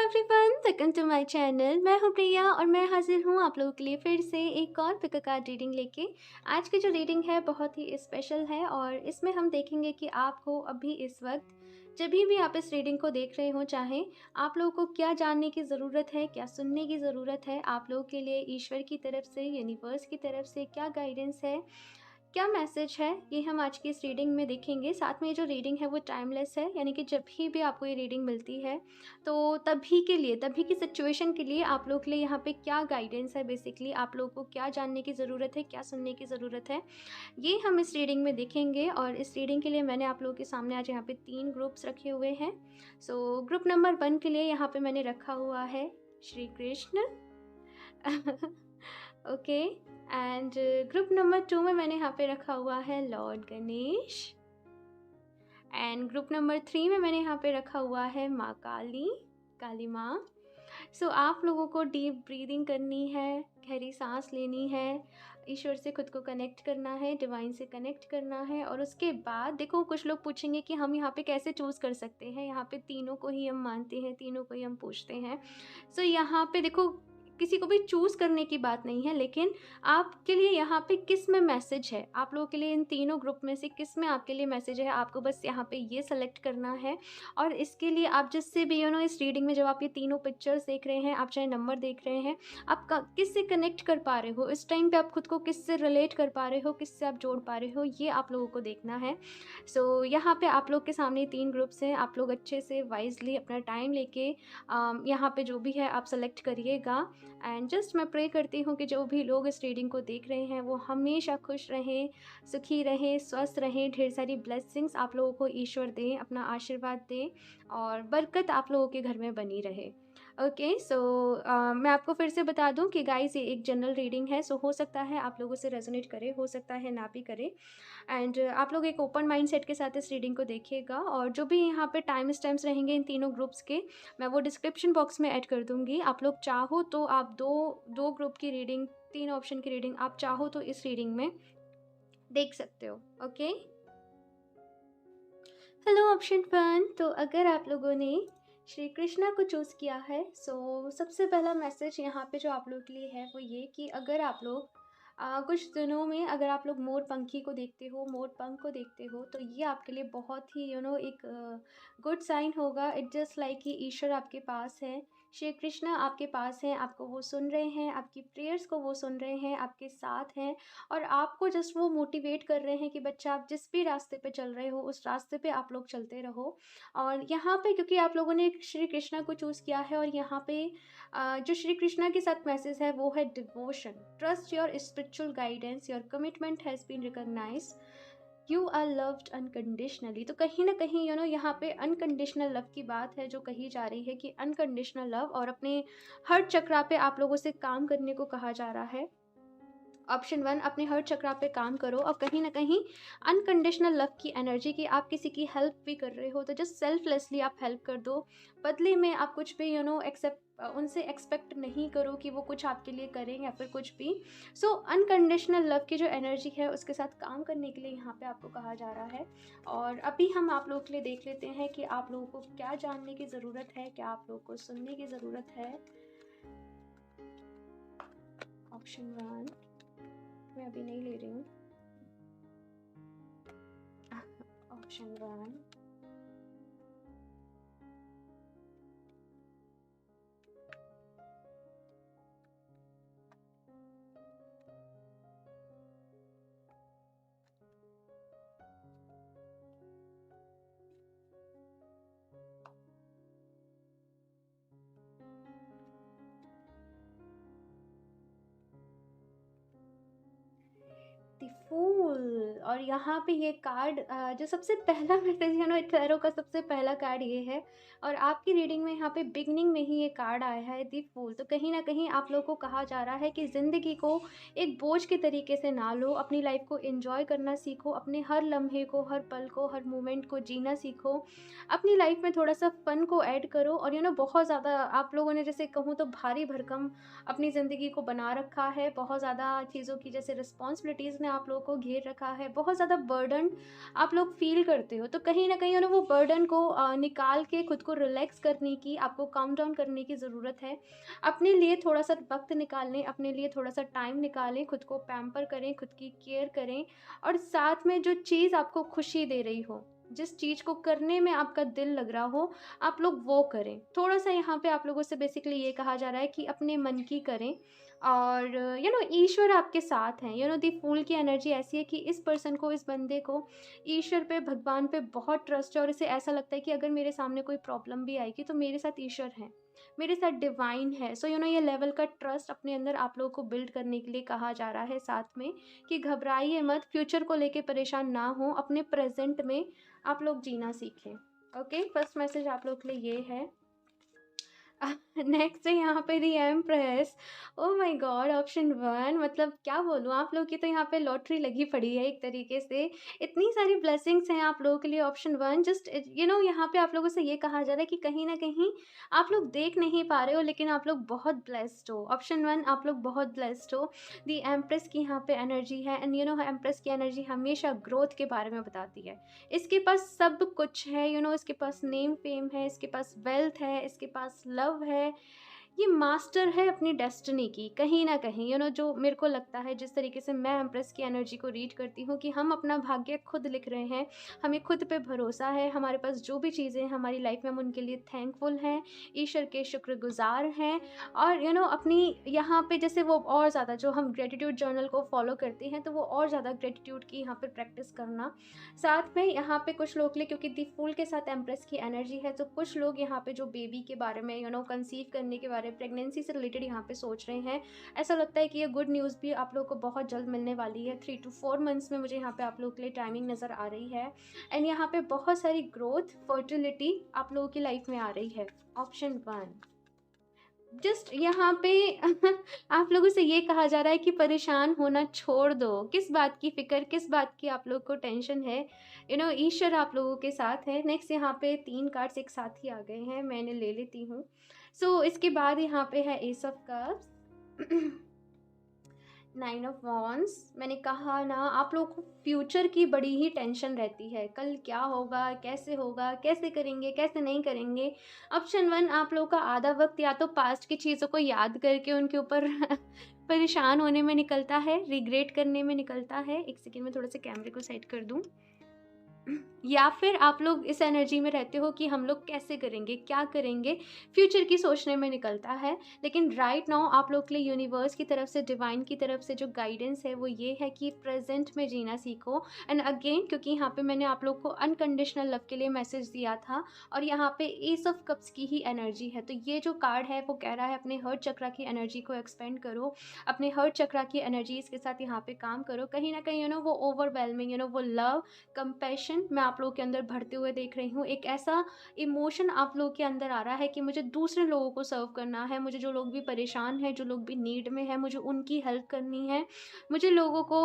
Everyone, welcome to my channel. मैं हूं प्रिया और मैं हाजिर हूं आप लोगों के लिए फिर से एक और पिक अ कार्ड रीडिंग लेके। आज की जो रीडिंग है बहुत ही स्पेशल है और इसमें हम देखेंगे कि आपको अभी इस वक्त जब भी आप इस रीडिंग को देख रहे हो, चाहे आप लोगों को क्या जानने की ज़रूरत है, क्या सुनने की ज़रूरत है, आप लोगों के लिए ईश्वर की तरफ से, यूनिवर्स की तरफ से क्या गाइडेंस है, क्या मैसेज है, ये हम आज की इस रीडिंग में देखेंगे। साथ में ये जो रीडिंग है वो टाइमलेस है, यानी कि जब भी आपको ये रीडिंग मिलती है तो तभी के लिए, तभी की सिचुएशन के लिए आप लोग के लिए यहाँ पे क्या गाइडेंस है, बेसिकली आप लोगों को क्या जानने की ज़रूरत है, क्या सुनने की ज़रूरत है, ये हम इस रीडिंग में देखेंगे। और इस रीडिंग के लिए मैंने आप लोगों के सामने आज यहाँ पे 3 ग्रुप्स रखे हुए हैं। सो ग्रुप नंबर 1 के लिए यहाँ पे मैंने रखा हुआ है Shri Krishna. Okay. And group number 2 में मैंने यहाँ पे रखा हुआ है Lord Ganesh. And group number 3 में मैंने यहाँ पे रखा हुआ है माँ काली, काली माँ। सो आप लोगों को डीप ब्रीदिंग करनी है, गहरी सांस लेनी है, ईश्वर से खुद को कनेक्ट करना है, डिवाइन से कनेक्ट करना है। और उसके बाद देखो, कुछ लोग पूछेंगे कि हम यहाँ पे कैसे चूज़ कर सकते हैं, यहाँ पे तीनों को ही हम मानते हैं, तीनों को ही हम पूछते हैं। सो यहाँ पे देखो, किसी को भी चूज़ करने की बात नहीं है, लेकिन आपके लिए यहाँ पे किस में मैसेज है, आप लोगों के लिए इन तीनों ग्रुप में से किस में आपके लिए मैसेज है, आपको बस यहाँ पे ये सेलेक्ट करना है। और इसके लिए आप जिससे भी इस रीडिंग में जब आप ये तीनों पिक्चर्स देख रहे हैं, आप चाहे नंबर देख रहे हैं, आप किससे कनेक्ट कर पा रहे हो इस टाइम पे, आप खुद को किससे रिलेट कर पा रहे हो, किससे आप जोड़ पा रहे हो, ये आप लोगों को देखना है। सो यहाँ पे आप लोग के सामने 3 ग्रुप्स हैं, आप लोग अच्छे से वाइजली अपना टाइम लेके यहाँ पे जो भी है आप सेलेक्ट करिएगा। एंड जस्ट मैं प्रे करती हूँ कि जो भी लोग इस रीडिंग को देख रहे हैं वो हमेशा खुश रहें, सुखी रहें, स्वस्थ रहें, ढेर सारी ब्लेसिंग्स आप लोगों को ईश्वर दें, अपना आशीर्वाद दें और बरकत आप लोगों के घर में बनी रहे। ओके। सो मैं आपको फिर से बता दूं कि गाइस, ये एक जनरल रीडिंग है। सो हो सकता है आप लोगों से रेजोनेट करे, हो सकता है ना भी करे। एंड आप लोग एक ओपन माइंड सेट के साथ इस रीडिंग को देखिएगा। और जो भी यहाँ पे टाइम स्टैम्प्स रहेंगे इन तीनों ग्रुप्स के, मैं वो डिस्क्रिप्शन बॉक्स में ऐड कर दूँगी। आप लोग चाहो तो आप दो ग्रुप की रीडिंग, 3 ऑप्शन की रीडिंग आप चाहो तो इस रीडिंग में देख सकते हो। ओके। Hello option 1। तो अगर आप लोगों ने श्री कृष्णा को चूज़ किया है, सो सबसे पहला मैसेज यहाँ पे जो आप लोग के लिए है वो ये कि अगर आप लोग कुछ दिनों में अगर आप लोग मोर पंखी को देखते हो, मोर पंख को देखते हो, तो ये आपके लिए बहुत ही एक गुड साइन होगा। इट जस्ट लाइक कि ईश्वर आपके पास है, श्री कृष्णा आपके पास हैं, आपको वो सुन रहे हैं, आपकी प्रेयर्स को वो सुन रहे हैं, आपके साथ हैं। और आपको जस्ट वो मोटिवेट कर रहे हैं कि बच्चा, आप जिस भी रास्ते पे चल रहे हो उस रास्ते पे आप लोग चलते रहो। और यहाँ पे क्योंकि आप लोगों ने श्री कृष्णा को चूज़ किया है, और यहाँ पे जो श्री कृष्णा के साथ मैसेज है वो है devotion, trust your spiritual guidance, your commitment has been recognised, you are loved unconditionally. तो कहीं ना कहीं यहाँ पे अनकंडीशनल लव की बात है जो कही जा रही है कि अनकंडीशनल लव, और अपने हर चक्रा पे आप लोगों से काम करने को कहा जा रहा है। ऑप्शन 1, अपने हर चक्रा पे काम करो। और कहीं ना कहीं अनकंडीशनल लव की एनर्जी की, आप किसी की हेल्प भी कर रहे हो तो जस्ट सेल्फलेसली आप हेल्प कर दो। बदले में आप कुछ भी उनसे एक्सपेक्ट नहीं करो कि वो कुछ आपके लिए करें या फिर कुछ भी। सो अनकंडीशनल लव की जो एनर्जी है उसके साथ काम करने के लिए यहाँ पे आपको कहा जा रहा है। और अभी हम आप लोगों के लिए देख लेते हैं कि आप लोगों को क्या जानने की ज़रूरत है, क्या आप लोगों को सुनने की ज़रूरत है। ऑप्शन 1 मैं अभी नहीं ले रही हूँ। Option 1, the fool. और यहाँ पे ये कार्ड, जो सबसे पहला मैसेज है टैरो का सबसे पहला कार्ड ये है। और आपकी रीडिंग में यहाँ पे बिगनिंग में ही ये कार्ड आया है, द फूल। तो कहीं ना कहीं आप लोगों को कहा जा रहा है कि ज़िंदगी को एक बोझ के तरीके से ना लो, अपनी लाइफ को एंजॉय करना सीखो, अपने हर लम्हे को, हर पल को, हर मोमेंट को जीना सीखो, अपनी लाइफ में थोड़ा सा फन को ऐड करो। और बहुत ज़्यादा आप लोगों ने, जैसे कहूँ तो भारी भरकम अपनी ज़िंदगी को बना रखा है, बहुत ज़्यादा चीज़ों की जैसे रिस्पॉन्सिबिलिटीज़ ने आप लोगों लोगों को घेर रखा है, बहुत ज़्यादा बर्डन आप लोग फ़ील करते हो, तो कहीं न कहीं वो बर्डन को निकाल के खुद को रिलैक्स करने की, आपको काम डाउन करने की ज़रूरत है। अपने लिए थोड़ा-सा वक़्त निकालें, अपने लिए थोड़ा-सा टाइम निकालें, खुद को पैम्पर करें, खुद की केयर करें और साथ में जो चीज़ आपको खुशी दे रही हो, जिस चीज़ को करने में आपका दिल लग रहा हो, आप लोग वो करें। थोड़ा-सा यहाँ पे आप लोगों से बेसिकली ये कहा जा रहा है कि अपने मन की करें और ईश्वर आपके साथ हैं। दी फूल की एनर्जी ऐसी है कि इस पर्सन को, इस बंदे को ईश्वर पे, भगवान पे बहुत ट्रस्ट है और इसे ऐसा लगता है कि अगर मेरे सामने कोई प्रॉब्लम भी आएगी तो मेरे साथ ईश्वर है, मेरे साथ डिवाइन है। सो ये लेवल का ट्रस्ट अपने अंदर आप लोगों को बिल्ड करने के लिए कहा जा रहा है साथ में कि घबराइए मत, फ्यूचर को लेके परेशान ना हो, अपने प्रेज़ेंट में आप लोग जीना सीखें। ओके, फर्स्ट मैसेज आप लोग के लिए ये है। नेक्स्ट है यहाँ पे the empress. Oh my God, option 1, मतलब क्या बोलूँ, आप लोग की तो यहाँ पे लॉटरी लगी पड़ी है एक तरीके से। इतनी सारी ब्लेसिंग्स हैं आप लोगों के लिए। ऑप्शन 1 जस्ट यहाँ पे आप लोगों से ये कहा जा रहा है कि कहीं न कहीं आप लोग देख नहीं पा रहे हो लेकिन आप लोग बहुत ब्लेस्ड हो। ऑप्शन 1, आप लोग बहुत ब्लेस्ड हो। दी एम्प्रेस की यहाँ पे एनर्जी है एंड एम्प्रेस की एनर्जी हमेशा ग्रोथ के बारे में बताती है। इसके पास सब कुछ है, इसके पास नेम फेम है, इसके पास वेल्थ है, इसके पास लव है। ये मास्टर है अपनी डेस्टिनी की कहीं ना कहीं। जो मेरे को लगता है, जिस तरीके से मैं एम्प्रेस की एनर्जी को रीड करती हूँ कि हम अपना भाग्य खुद लिख रहे हैं, हमें खुद पे भरोसा है, हमारे पास जो भी चीज़ें हैं हमारी लाइफ में हम उनके लिए थैंकफुल हैं, ईश्वर के शुक्रगुजार हैं। और अपनी यहाँ पे जैसे वो और ज़्यादा जो हम ग्रेटिट्यूड जर्नल को फॉलो करते हैं तो वो और ज़्यादा ग्रेटिट्यूड की यहाँ पे प्रैक्टिस करना। साथ में यहाँ पे कुछ लोग के लिए, क्योंकि दी फूल के साथ एम्प्रेस की एनर्जी है, तो कुछ लोग यहाँ पे जो बेबी के बारे में कंसीव करने के बारे में, प्रेगनेंसी से रिलेटेड यहाँ पे सोच रहे हैं। ऐसा लगता है कि ये गुड न्यूज़ भी आप लोगों को बहुत जल्द मिलने वाली है। 3 to 4 मंथ्स में मुझे यहाँ पे आप लोगों के लिए टाइमिंग नज़र आ रही है एंड यहाँ पे बहुत सारी ग्रोथ, फर्टिलिटी आप लोगों की लाइफ में आ रही है। ऑप्शन 1 जस्ट यहाँ पे आप लोगों से ये कहा जा रहा है कि परेशान होना छोड़ दो। किस बात की फ़िक्र, किस बात की आप लोग को टेंशन है? ईश्वर आप लोगों के साथ है। नेक्स्ट यहाँ पे 3 कार्ड्स एक साथ ही आ गए हैं, मैं इन्हें ले लेती हूँ। सो इसके बाद यहाँ पे है S of cups, 9 of wands. मैंने कहा ना, आप लोगों को फ्यूचर की बड़ी ही टेंशन रहती है, कल क्या होगा, कैसे करेंगे, कैसे नहीं करेंगे। ऑप्शन 1, आप लोगों का आधा वक्त या तो पास्ट की चीज़ों को याद करके उनके ऊपर परेशान होने में निकलता है, रिग्रेट करने में निकलता है। एक सेकेंड में थोड़ा सा कैमरे को साइड कर दूँ। या फिर आप लोग इस एनर्जी में रहते हो कि हम लोग कैसे करेंगे, क्या करेंगे, फ्यूचर की सोचने में निकलता है। लेकिन राइट नाउ आप लोग के लिए यूनिवर्स की तरफ से, डिवाइन की तरफ से जो गाइडेंस है वो ये है कि प्रेजेंट में जीना सीखो। एंड अगेन, क्योंकि यहाँ पे मैंने आप लोग को अनकंडीशनल लव के लिए मैसेज दिया था और यहाँ पे एस ऑफ कप्स की ही एनर्जी है, तो ये जो कार्ड है वो कह रहा है अपने हर्ट चक्रा की एनर्जी को एक्सपेंड करो, अपने हर्ट चक्रा की एनर्जीज के साथ यहाँ पे काम करो। कहीं ना कहीं वो ओवरवेलमिंग, वो लव, कंपैशन मैं आप लोगों के अंदर भरते हुए देख रही हूँ। एक ऐसा इमोशन आप लोगों के अंदर आ रहा है कि मुझे दूसरे लोगों को सर्व करना है, मुझे जो लोग भी परेशान हैं, जो लोग भी नीड में हैं, मुझे उनकी हेल्प करनी है। मुझे लोगों को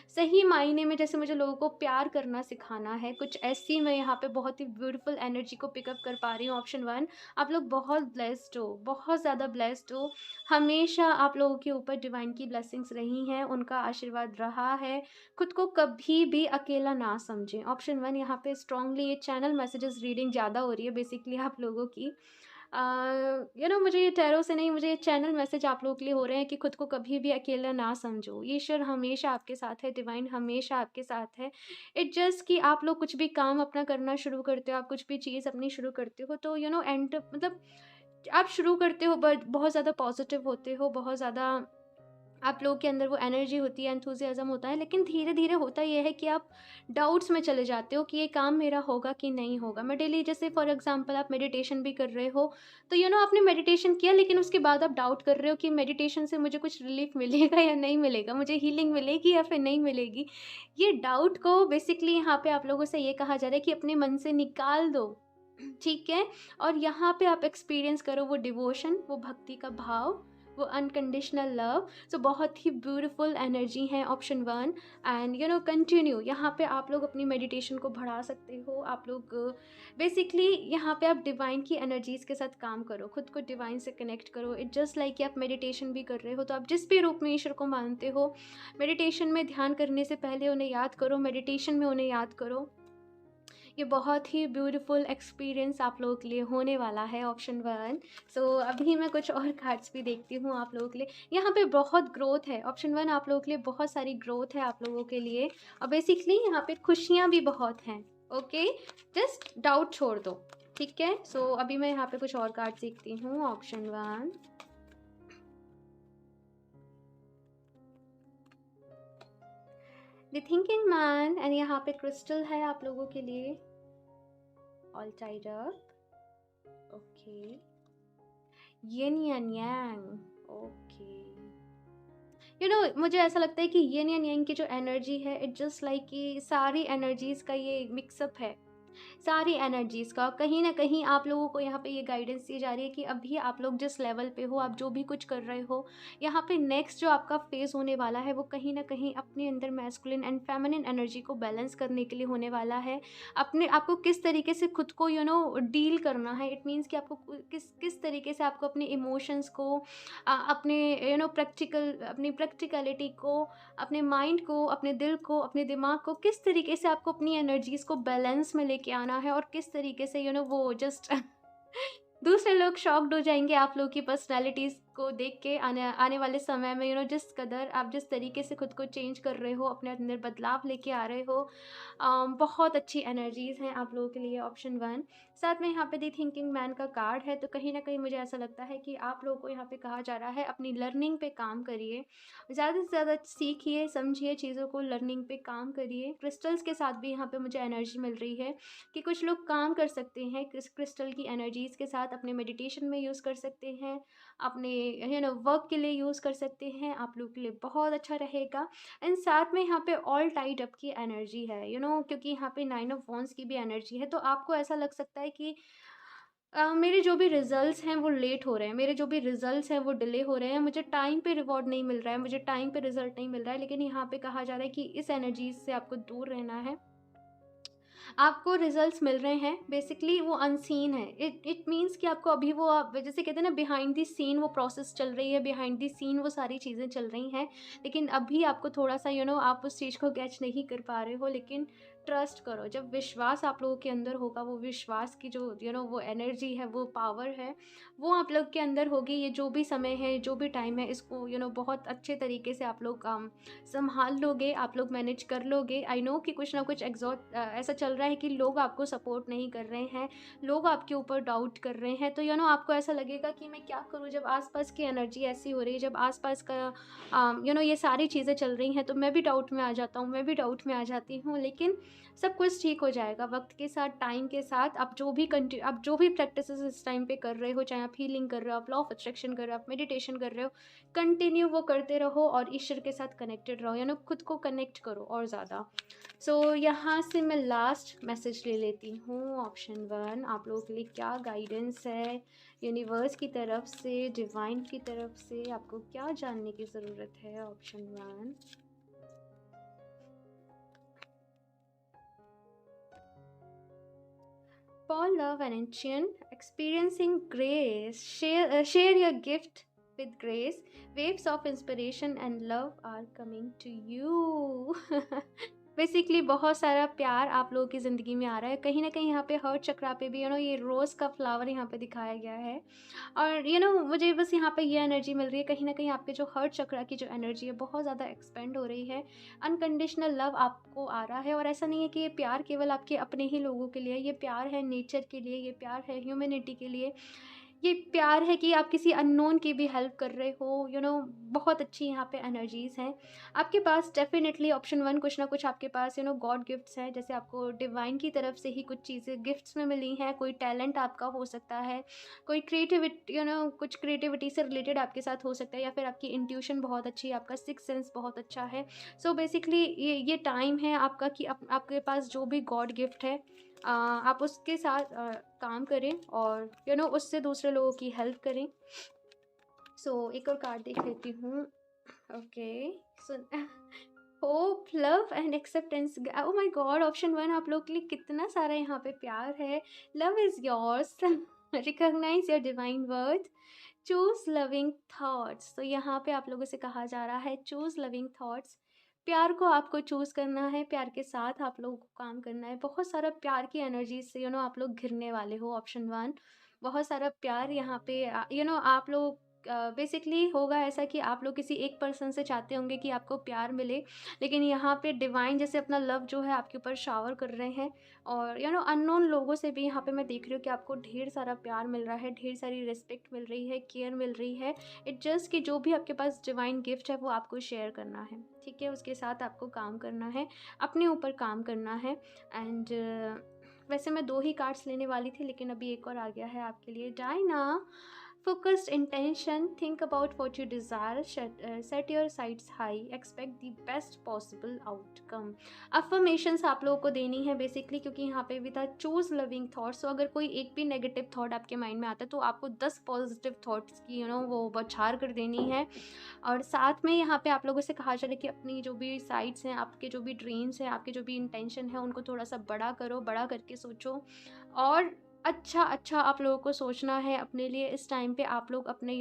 सही मायने में जैसे मुझे लोगों को प्यार करना सिखाना है, कुछ ऐसी मैं यहाँ पे बहुत ही ब्यूटीफुल एनर्जी को पिकअप कर पा रही हूँ। ऑप्शन 1, आप लोग बहुत ब्लेस्ड हो, बहुत ज़्यादा ब्लेस्ड हो। हमेशा आप लोगों के ऊपर डिवाइन की ब्लेसिंग्स रही हैं, उनका आशीर्वाद रहा है। खुद को कभी भी अकेला ना समझें। ऑप्शन 1 यहाँ पे स्ट्रांगली, ये चैनल मैसेजेस रीडिंग ज़्यादा हो रही है बेसिकली आप लोगों की। मुझे ये टैरो से नहीं, मुझे ये चैनल मैसेज आप लोगों के लिए हो रहे हैं कि खुद को कभी भी अकेला ना समझो। ईश्वर हमेशा आपके साथ है, डिवाइन हमेशा आपके साथ है। इट जस्ट कि आप लोग कुछ भी काम अपना करना शुरू करते हो, आप कुछ भी चीज़ अपनी शुरू करते हो तो एंड मतलब आप शुरू करते हो बट बहुत ज़्यादा पॉजिटिव होते हो, बहुत ज़्यादा आप लोगों के अंदर वो एनर्जी होती है, एंथुसियाज़्म होता है, लेकिन धीरे-धीरे होता ये है कि आप डाउट्स में चले जाते हो कि ये काम मेरा होगा कि नहीं होगा। मैं डेली, जैसे फॉर एग्ज़ाम्पल आप मेडिटेशन भी कर रहे हो, तो आपने मेडिटेशन किया लेकिन उसके बाद आप डाउट कर रहे हो कि मेडिटेशन से मुझे कुछ रिलीफ़ मिलेगा या नहीं मिलेगा, मुझे हीलिंग मिलेगी या फिर नहीं मिलेगी। ये डाउट को बेसिकली यहाँ पे आप लोगों से ये कहा जा रहा है कि अपने मन से निकाल दो, ठीक है? और यहाँ पे आप एक्सपीरियंस करो वो डिवोशन, वो भक्ति का भाव, वो अनकंडीशनल लव। सो बहुत ही ब्यूटीफुल एनर्जी है ऑप्शन 1। एंड कंटिन्यू, यहाँ पे आप लोग अपनी मेडिटेशन को बढ़ा सकते हो। आप लोग बेसिकली यहाँ पे आप डिवाइन की एनर्जीज़ के साथ काम करो, खुद को डिवाइन से कनेक्ट करो। इट जस्ट लाइक कि आप मेडिटेशन भी कर रहे हो, तो आप जिस भी रूप में ईश्वर को मानते हो, मेडिटेशन में ध्यान करने से पहले उन्हें याद करो, मेडिटेशन में उन्हें याद करो। ये बहुत ही ब्यूटीफुल एक्सपीरियंस आप लोगों के लिए होने वाला है ऑप्शन 1। सो अभी मैं कुछ और कार्ड्स भी देखती हूँ आप लोगों के लिए। यहाँ पे बहुत ग्रोथ है ऑप्शन 1, आप लोगों के लिए बहुत सारी ग्रोथ है आप लोगों के लिए, और बेसिकली यहाँ पे खुशियाँ भी बहुत हैं। ओके, जस्ट डाउट छोड़ दो, ठीक है। सो अभी मैं यहाँ पे कुछ और कार्ड्स देखती हूँ option 1। The thinking man, and यहाँ पे क्रिस्टल है आप लोगों के लिए, all tied up. Okay, yin and yang. Okay, मुझे ऐसा लगता है कि यिन एंड यांग की जो एनर्जी है, इट जस्ट लाइक कि सारी एनर्जीज का ये मिक्सअप है, सारी एनर्जीज़ का। कहीं ना कहीं आप लोगों को यहाँ पे ये गाइडेंस दी जा रही है कि अभी आप लोग जिस लेवल पे हो, आप जो भी कुछ कर रहे हो, यहाँ पे नेक्स्ट जो आपका फेज़ होने वाला है, वो कहीं ना कहीं अपने अंदर मैस्कुलिन एंड फेमिनिन एनर्जी को बैलेंस करने के लिए होने वाला है। आपको किस तरीके से खुद को डील करना है। इट मीन्स कि आपको किस किस तरीके से आपको अपने इमोशंस को, अपने अपनी प्रैक्टिकलिटी को, अपने माइंड को, अपने दिल को, अपने दिमाग को, किस तरीके से आपको अपनी एनर्जीज़ को बैलेंस में लेके आना है, और किस तरीके से वो जस्ट दूसरे लोग शॉक्ड हो जाएंगे आप लोगों की पर्सनैलिटीज़ को देख के आने आने वाले समय में। जिस कदर आप जिस तरीके से खुद को चेंज कर रहे हो, अपने अंदर बदलाव लेके आ रहे हो, बहुत अच्छी एनर्जीज़ हैं आप लोगों के लिए ऑप्शन 1। साथ में यहाँ पे दी थिंकिंग मैन का कार्ड है, तो कहीं ना कहीं मुझे ऐसा लगता है कि आप लोगों को यहाँ पे कहा जा रहा है अपनी लर्निंग पे काम करिए, ज़्यादा से ज़्यादा सीखिए, समझिए चीज़ों को, लर्निंग पे काम करिए। क्रिस्टल्स के साथ भी यहाँ पे मुझे एनर्जी मिल रही है कि कुछ लोग काम कर सकते हैं क्रिस्टल की एनर्जीज़ के साथ, अपने मेडिटेशन में यूज़ कर सकते हैं, अपने वर्क के लिए यूज़ कर सकते हैं। आप लोग के लिए बहुत अच्छा रहेगा। एंड साथ में यहाँ पे ऑल टाइड अप की एनर्जी है, क्योंकि यहाँ पे 9 ऑफ वॉन्ड्स की भी एनर्जी है। तो आपको ऐसा लग सकता है कि मेरे जो भी रिजल्ट्स हैं वो लेट हो रहे हैं, मेरे जो भी रिजल्ट्स हैं वो डिले हो रहे हैं, मुझे टाइम पे रिवॉर्ड नहीं मिल रहा है, मुझे टाइम पे रिजल्ट नहीं मिल रहा है। लेकिन यहाँ पे कहा जा रहा है कि इस एनर्जी से आपको दूर रहना है। आपको रिजल्ट्स मिल रहे हैं, बेसिकली वो अनसीन है। इट मीन्स कि आपको अभी वो, आप जैसे कहते हैं ना, बिहाइंड द सीन वो प्रोसेस चल रही है, बिहाइंड द सीन वो सारी चीज़ें चल रही हैं। लेकिन अभी आपको थोड़ा सा आप उस चीज़ को कैच नहीं कर पा रहे हो। लेकिन ट्रस्ट करो, जब विश्वास आप लोगों के अंदर होगा, वो विश्वास की जो वो एनर्जी है, वो पावर है, वो आप लोग के अंदर होगी। ये जो भी समय है, जो भी टाइम है, इसको बहुत अच्छे तरीके से आप लोग संभाल लोगे, आप लोग मैनेज कर लोगे। आई नो कि कुछ ना कुछ ऐसा चल रहा है कि लोग आपको सपोर्ट नहीं कर रहे हैं, लोग आपके ऊपर डाउट कर रहे हैं। तो आपको ऐसा लगेगा कि मैं क्या करूँ, जब आसपास की एनर्जी ऐसी हो रही है, जब आसपास का ये सारी चीज़ें चल रही हैं, तो मैं भी डाउट में आ जाता हूँ, मैं भी डाउट में आ जाती हूँ। लेकिन सब कुछ ठीक हो जाएगा वक्त के साथ, टाइम के साथ। आप जो भी प्रैक्टिस इस टाइम पे कर रहे हो, चाहे आप हीलिंग कर रहे हो, आप लॉ ऑफ अट्रैक्शन कर रहे हो, आप मेडिटेशन कर रहे हो, कंटिन्यू वो करते रहो और ईश्वर के साथ कनेक्टेड रहो, खुद को कनेक्ट करो और ज़्यादा। सो यहाँ से मैं लास्ट मैसेज ले लेती हूँ ऑप्शन 1। आप लोगों के लिए क्या गाइडेंस है यूनिवर्स की तरफ से, डिवाइन की तरफ से, आपको क्या जानने की ज़रूरत है option 1। For love and ancient, experiencing grace, share your gift with grace. Waves of inspiration and love are coming to you. Basically बहुत सारा प्यार आप लोगों की ज़िंदगी में आ रहा है। कहीं ना कहीं यहाँ पे हर्ट चक्रा पे भी ये रोज़ का फ्लावर यहाँ पे दिखाया गया है। और मुझे बस यहाँ पे ये एनर्जी मिल रही है, कहीं ना कहीं आपके जो हर्ट चक्रा की जो एनर्जी है बहुत ज़्यादा एक्सपेंड हो रही है। अनकंडीशनल लव आपको आ रहा है, और ऐसा नहीं है कि ये प्यार केवल आपके अपने ही लोगों के लिए, ये प्यार है नेचर के लिए, ये प्यार है ह्यूमैनिटी के लिए, ये प्यार है कि आप किसी अननोन की भी हेल्प कर रहे हो। बहुत अच्छी यहाँ पे एनर्जीज़ हैं आपके पास। डेफिनेटली ऑप्शन 1, कुछ ना कुछ आपके पास गॉड गिफ्ट्स हैं, जैसे आपको डिवाइन की तरफ से ही कुछ चीज़ें गिफ्ट्स में मिली हैं। कोई टैलेंट आपका हो सकता है, कोई क्रिएटिविटी कुछ क्रिएटिविटी से रिलेटेड आपके साथ हो सकता है, या फिर आपकी इंट्यूशन बहुत अच्छी है, आपका सिक्स सेंस बहुत अच्छा है। सो बेसिकली ये टाइम है आपका कि आपके पास जो भी गॉड गिफ्ट है, आप उसके साथ काम करें, और उससे दूसरे लोगों की हेल्प करें। सो एक और कार्ड देख लेती हूँ। Okay, so hope, love and acceptance. Oh my God, option 1 आप लोग के लिए कितना सारा यहाँ पे प्यार है। Love is yours, recognise your divine worth, choose loving thoughts. तो यहाँ पे आप लोगों से कहा जा रहा है चूज लविंग थॉट्स। प्यार को आपको चूज करना है, प्यार के साथ आप लोगों को काम करना है। बहुत सारा प्यार की एनर्जी से आप लोग घिरने वाले हो। ऑप्शन 1, बहुत सारा प्यार यहाँ पे आप लोग बेसिकली होगा ऐसा कि आप लोग किसी एक पर्सन से चाहते होंगे कि आपको प्यार मिले, लेकिन यहाँ पे डिवाइन जैसे अपना लव जो है आपके ऊपर शावर कर रहे हैं। और अननोन लोगों से भी यहाँ पे मैं देख रही हूँ कि आपको ढेर सारा प्यार मिल रहा है, ढेर सारी रिस्पेक्ट मिल रही है, केयर मिल रही है। इट जस्ट कि जो भी आपके पास डिवाइन गिफ्ट है वो आपको शेयर करना है, ठीक है, उसके साथ आपको काम करना है, अपने ऊपर काम करना है। एंड वैसे मैं 2 ही कार्ड्स लेने वाली थी, लेकिन अभी एक और आ गया है आपके लिए। Diana, focused intention, think about what you desire, set your sights high, expect the best possible outcome। Affirmations आप लोगों को देनी है बेसिकली, क्योंकि यहाँ पे भी था चूज लविंग थॉट्स। तो अगर कोई एक भी नेगेटिव थॉट आपके माइंड में आता है तो आपको 10 पॉजिटिव थॉट्स की वो बौछार कर देनी है। और साथ में यहाँ पे आप लोगों से कहा जा रहा है कि अपनी जो भी साइट्स हैं, आपके जो भी ड्रीम्स हैं, आपके जो भी इंटेंशन है, उनको थोड़ा सा बड़ा करो, बड़ा करके सोचो। और अच्छा आप लोगों को सोचना है अपने लिए। इस टाइम पे आप लोग अपने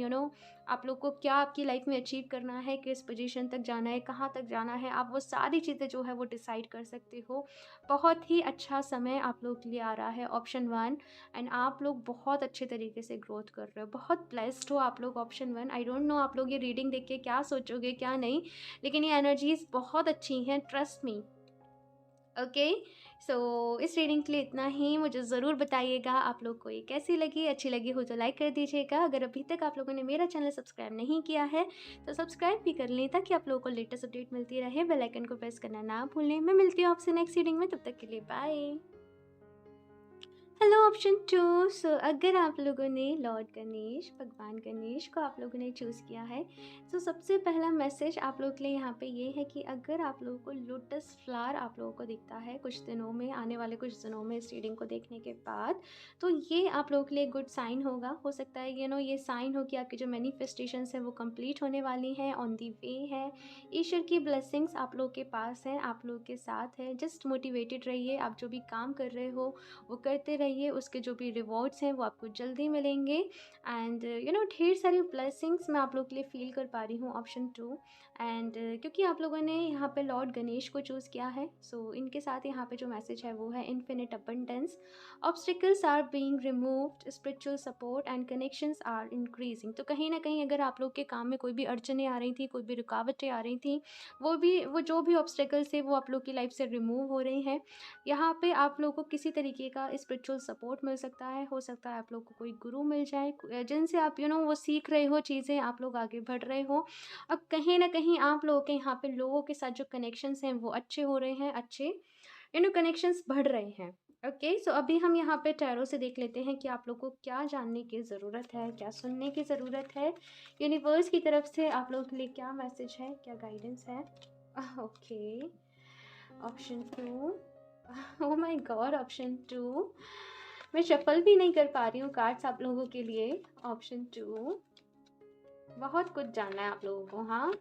आप लोग को क्या आपकी लाइफ में अचीव करना है, किस पोजीशन तक जाना है, कहाँ तक जाना है, आप वो सारी चीज़ें जो है वो डिसाइड कर सकते हो। बहुत ही अच्छा समय आप लोग के लिए आ रहा है, ऑप्शन 1। एंड आप लोग बहुत अच्छे तरीके से ग्रोथ कर रहे हो, बहुत ब्लेस्ड हो आप लोग, ऑप्शन 1। आई डोंट नो आप लोग ये रीडिंग देख के क्या सोचोगे क्या नहीं, लेकिन ये एनर्जीज बहुत अच्छी हैं, ट्रस्ट मी। ओके, सो इस रीडिंग के लिए इतना ही। मुझे ज़रूर बताइएगा आप लोग को ये कैसी लगी। अच्छी लगी हो तो लाइक कर दीजिएगा। अगर अभी तक आप लोगों ने मेरा चैनल सब्सक्राइब नहीं किया है तो सब्सक्राइब भी कर लें, ताकि आप लोगों को लेटेस्ट अपडेट मिलती रहे। बेल आइकन को प्रेस करना ना भूलें। मैं मिलती हूँ आपसे नेक्स्ट रीडिंग में, तब तक के लिए बाय। Hello option 2। सो अगर आप लोगों ने लॉर्ड गणेश, भगवान गणेश को आप लोगों ने चूज़ किया है, तो सबसे पहला मैसेज आप लोगों के लिए यहाँ पे ये है कि अगर आप लोगों को लोटस फ्लावर आप लोगों को दिखता है कुछ दिनों में, आने वाले कुछ दिनों में इस रीडिंग को देखने के बाद, तो ये आप लोगों के लिए गुड साइन होगा। हो सकता है ये साइन हो कि आपकी जो मैनिफेस्टेशंस हैं वो कंप्लीट होने वाली हैं, ऑन दी वे है। ईश्वर की ब्लेसिंग्स आप लोगों के पास है, आप लोगों के साथ है। जस्ट मोटिवेटेड रहिए, आप जो भी काम कर रहे हो वो करते रहिए, उसके जो भी रिवॉर्ड्स हैं वो आपको जल्दी मिलेंगे। एंड ढेर सारी ब्लेसिंग्स मैं आप लोग के लिए फील कर पा रही हूँ, ऑप्शन 2। एंड क्योंकि आप लोगों ने यहाँ पे लॉर्ड गणेश को चूज़ किया है, सो इनके साथ यहाँ पे जो मैसेज है वो है infinite abundance, obstacles are being removed, spiritual support and connections are increasing. तो कहीं ना कहीं अगर आप लोग के काम में कोई भी अड़चने आ रही थी, कोई भी रुकावटें आ रही थी, वो जो भी ऑब्स्टिकल्स थे वो आप लोग की लाइफ से रिमूव हो रही हैं। यहाँ पे आप लोगों को किसी तरीके का स्पिरिचुअल सपोर्ट मिल सकता है। हो सकता है आप लोग को कोई गुरु मिल जाए, जिनसे आप वो सीख रहे हो चीज़ें, आप लोग आगे बढ़ रहे हो। अब कहीं ना कहीं आप लोगों के यहाँ पे लोगों के साथ जो कनेक्शंस हैं वो अच्छे हो रहे हैं, अच्छे कनेक्शंस बढ़ रहे हैं। ओके, सो अभी हम यहाँ पे टैरो से देख लेते हैं कि आप लोग को क्या जानने की ज़रूरत है, क्या सुनने की ज़रूरत है, यूनिवर्स की तरफ से आप लोगों के लिए क्या मैसेज है, क्या गाइडेंस है। Okay, option 2। Oh my God, option 2। मैं शफल भी नहीं कर पा रही हूँ कार्ड्स आप लोगों के लिए। ऑप्शन 2, बहुत कुछ जानना है आप लोगों को। हाँ,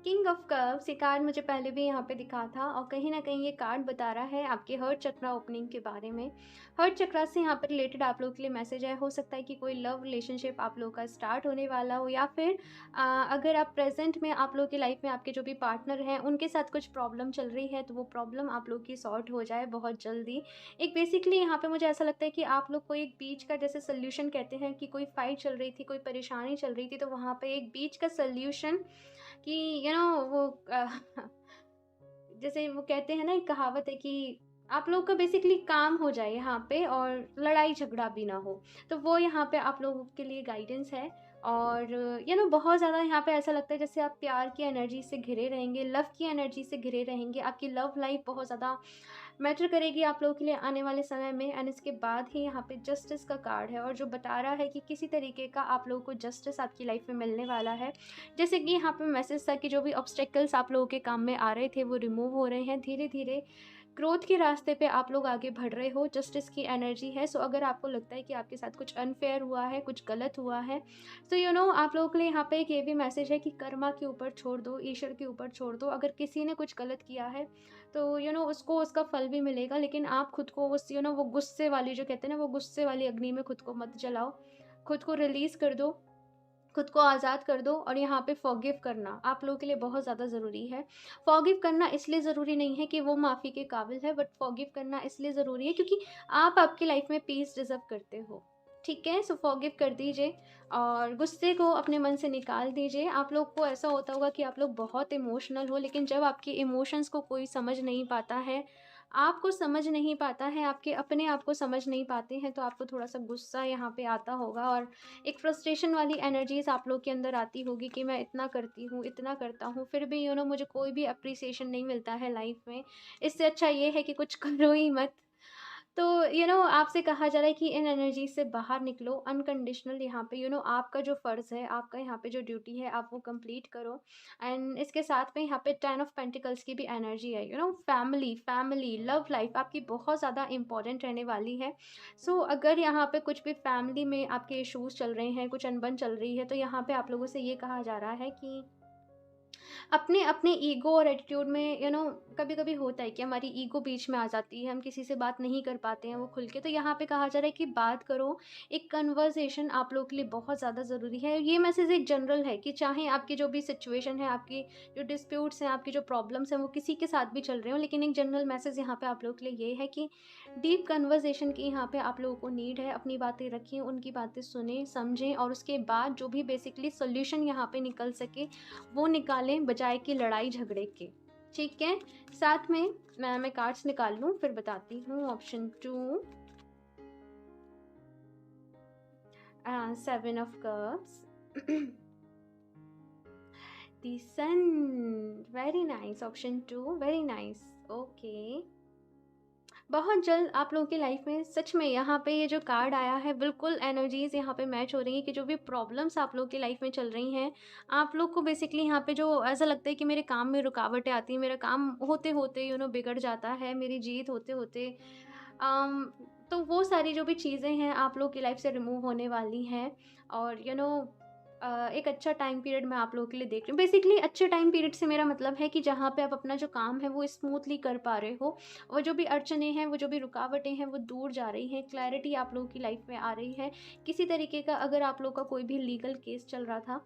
किंग ऑफ कप्स, ये कार्ड मुझे पहले भी यहाँ पे दिखा था, और कहीं ना कहीं ये कार्ड बता रहा है आपके हर्ट चक्रा ओपनिंग के बारे में। हर्ट चक्रा से यहाँ पर रिलेटेड आप लोगों के लिए मैसेज है। हो सकता है कि कोई लव रिलेशनशिप आप लोगों का स्टार्ट होने वाला हो, या फिर अगर आप प्रेजेंट में आप लोगों की लाइफ में आपके जो भी पार्टनर हैं उनके साथ कुछ प्रॉब्लम चल रही है, तो वो प्रॉब्लम आप लोग की सॉर्ट हो जाए बहुत जल्दी। एक बेसिकली यहाँ पे मुझे ऐसा लगता है कि आप लोग को एक बीच का, जैसे सोल्यूशन कहते हैं कि कोई फाइट चल रही थी, कोई परेशानी चल रही थी, तो वहाँ पे एक बीच का सोल्यूशन कि वो जैसे वो कहते हैं ना, एक कहावत है कि आप लोग का बेसिकली काम हो जाए यहाँ पे और लड़ाई झगड़ा भी ना हो, तो वो यहाँ पे आप लोगों के लिए गाइडेंस है। और बहुत ज़्यादा यहाँ पे ऐसा लगता है जैसे आप प्यार की एनर्जी से घिरे रहेंगे, लव की एनर्जी से घिरे रहेंगे। आपकी लव लाइफ बहुत ज़्यादा मैटर करेगी आप लोगों के लिए आने वाले समय में। एंड इसके बाद ही यहाँ पे जस्टिस का कार्ड है और जो बता रहा है कि किसी तरीके का आप लोगों को जस्टिस आपकी लाइफ में मिलने वाला है। जैसे कि यहाँ पे मैसेज था कि जो भी ऑब्स्टेकल्स आप लोगों के काम में आ रहे थे वो रिमूव हो रहे हैं धीरे धीरे। ग्रोथ के रास्ते पे आप लोग आगे बढ़ रहे हो, जस्टिस की एनर्जी है। सो अगर आपको लगता है कि आपके साथ कुछ अनफेयर हुआ है, कुछ गलत हुआ है, तो आप लोगों के लिए यहाँ पे एक ये भी मैसेज है कि कर्मा के ऊपर छोड़ दो, ईश्वर के ऊपर छोड़ दो। अगर किसी ने कुछ गलत किया है तो उसको उसका फल भी मिलेगा, लेकिन आप खुद को उस वो गुस्से वाली, जो कहते हैं ना, वो गुस्से वाली अग्नि में खुद को मत जलाओ। खुद को रिलीज़ कर दो, खुद को आज़ाद कर दो। और यहाँ पे फॉरगिव करना आप लोगों के लिए बहुत ज़्यादा ज़रूरी है। फॉरगिव करना इसलिए ज़रूरी नहीं है कि वो माफ़ी के काबिल है, बट फॉरगिव करना इसलिए ज़रूरी है क्योंकि आप आपकी लाइफ में पीस डिज़र्व करते हो। ठीक है, सो फॉरगिव कर दीजिए और गुस्से को अपने मन से निकाल दीजिए। आप लोग को ऐसा होता होगा कि आप लोग बहुत इमोशनल हो, लेकिन जब आपके इमोशंस को कोई समझ नहीं पाता है, आपको समझ नहीं पाता है, आपके अपने आप को समझ नहीं पाते हैं, तो आपको थोड़ा-सा गुस्सा यहाँ पे आता होगा और एक फ्रस्ट्रेशन वाली एनर्जीज़ आप लोग के अंदर आती होगी कि मैं इतना करती हूँ, इतना करता हूँ, फिर भी मुझे कोई भी एप्रिसिएशन नहीं मिलता है लाइफ में। इससे अच्छा ये है कि कुछ करो ही मत। तो आपसे कहा जा रहा है कि इन एनर्जी से बाहर निकलो अनकंडीशनल। यहाँ पे आपका जो फ़र्ज़ है, आपका यहाँ पे जो ड्यूटी है, आप वो कंप्लीट करो। एंड इसके साथ में यहाँ पे 10 ऑफ पेंटिकल्स की भी एनर्जी है। फैमिली फैमिली लव लाइफ आपकी बहुत ज़्यादा इंपॉर्टेंट रहने वाली है। सो अगर यहाँ पे कुछ भी फैमिली में आपके इश्यूज़ चल रहे हैं, कुछ अनबन चल रही है, तो यहाँ पे आप लोगों से ये कहा जा रहा है कि अपने अपने ईगो और एटीट्यूड में कभी-कभी होता है कि हमारी ईगो बीच में आ जाती है, हम किसी से बात नहीं कर पाते हैं वो खुल के। तो यहाँ पे कहा जा रहा है कि बात करो, एक कन्वर्सेशन आप लोगों के लिए बहुत ज़्यादा ज़रूरी है। ये मैसेज एक जनरल है कि चाहे आपकी जो भी सिचुएशन है, आपकी जो डिस्प्यूट्स हैं, आपकी जो प्रॉब्लम्स हैं, वो किसी के साथ भी चल रहे हो, लेकिन एक जनरल मैसेज यहाँ पे आप लोगों के लिए ये है कि डीप कन्वर्सेशन की यहाँ पे आप लोगों को नीड है। अपनी बातें रखें, उनकी बातें सुनें, समझें और उसके बाद जो भी बेसिकली सॉल्यूशन यहाँ पे निकल सके वो निकालें, बजाय कि लड़ाई झगड़े के। ठीक है? साथ में मैं कार्ड्स निकाल लूँ फिर बताती हूँ। Option 2 7 of cups the sun, very nice. Option 2 very nice. Okay, बहुत जल्द आप लोगों की लाइफ में सच में यहाँ पे ये जो कार्ड आया है, बिल्कुल एनर्जीज़ यहाँ पे मैच हो रही है कि जो भी प्रॉब्लम्स आप लोगों की लाइफ में चल रही हैं, आप लोग को बेसिकली यहाँ पे जो ऐसा लगता है कि मेरे काम में रुकावटें आती हैं, मेरा काम होते होते बिगड़ जाता है, मेरी जीत होते होते अम, तो वो सारी जो भी चीज़ें हैं आप लोग की लाइफ से रिमूव होने वाली हैं। और एक अच्छा टाइम पीरियड मैं आप लोगों के लिए देख रही हूँ। बेसिकली अच्छे टाइम पीरियड से मेरा मतलब है कि जहाँ पे आप अपना जो काम है वो स्मूथली कर पा रहे हो, वो जो भी अड़चनें हैं, वो जो भी रुकावटें हैं, वो दूर जा रही हैं, क्लैरिटी आप लोगों की लाइफ में आ रही है। किसी तरीके का अगर आप लोग का कोई भी लीगल केस चल रहा था,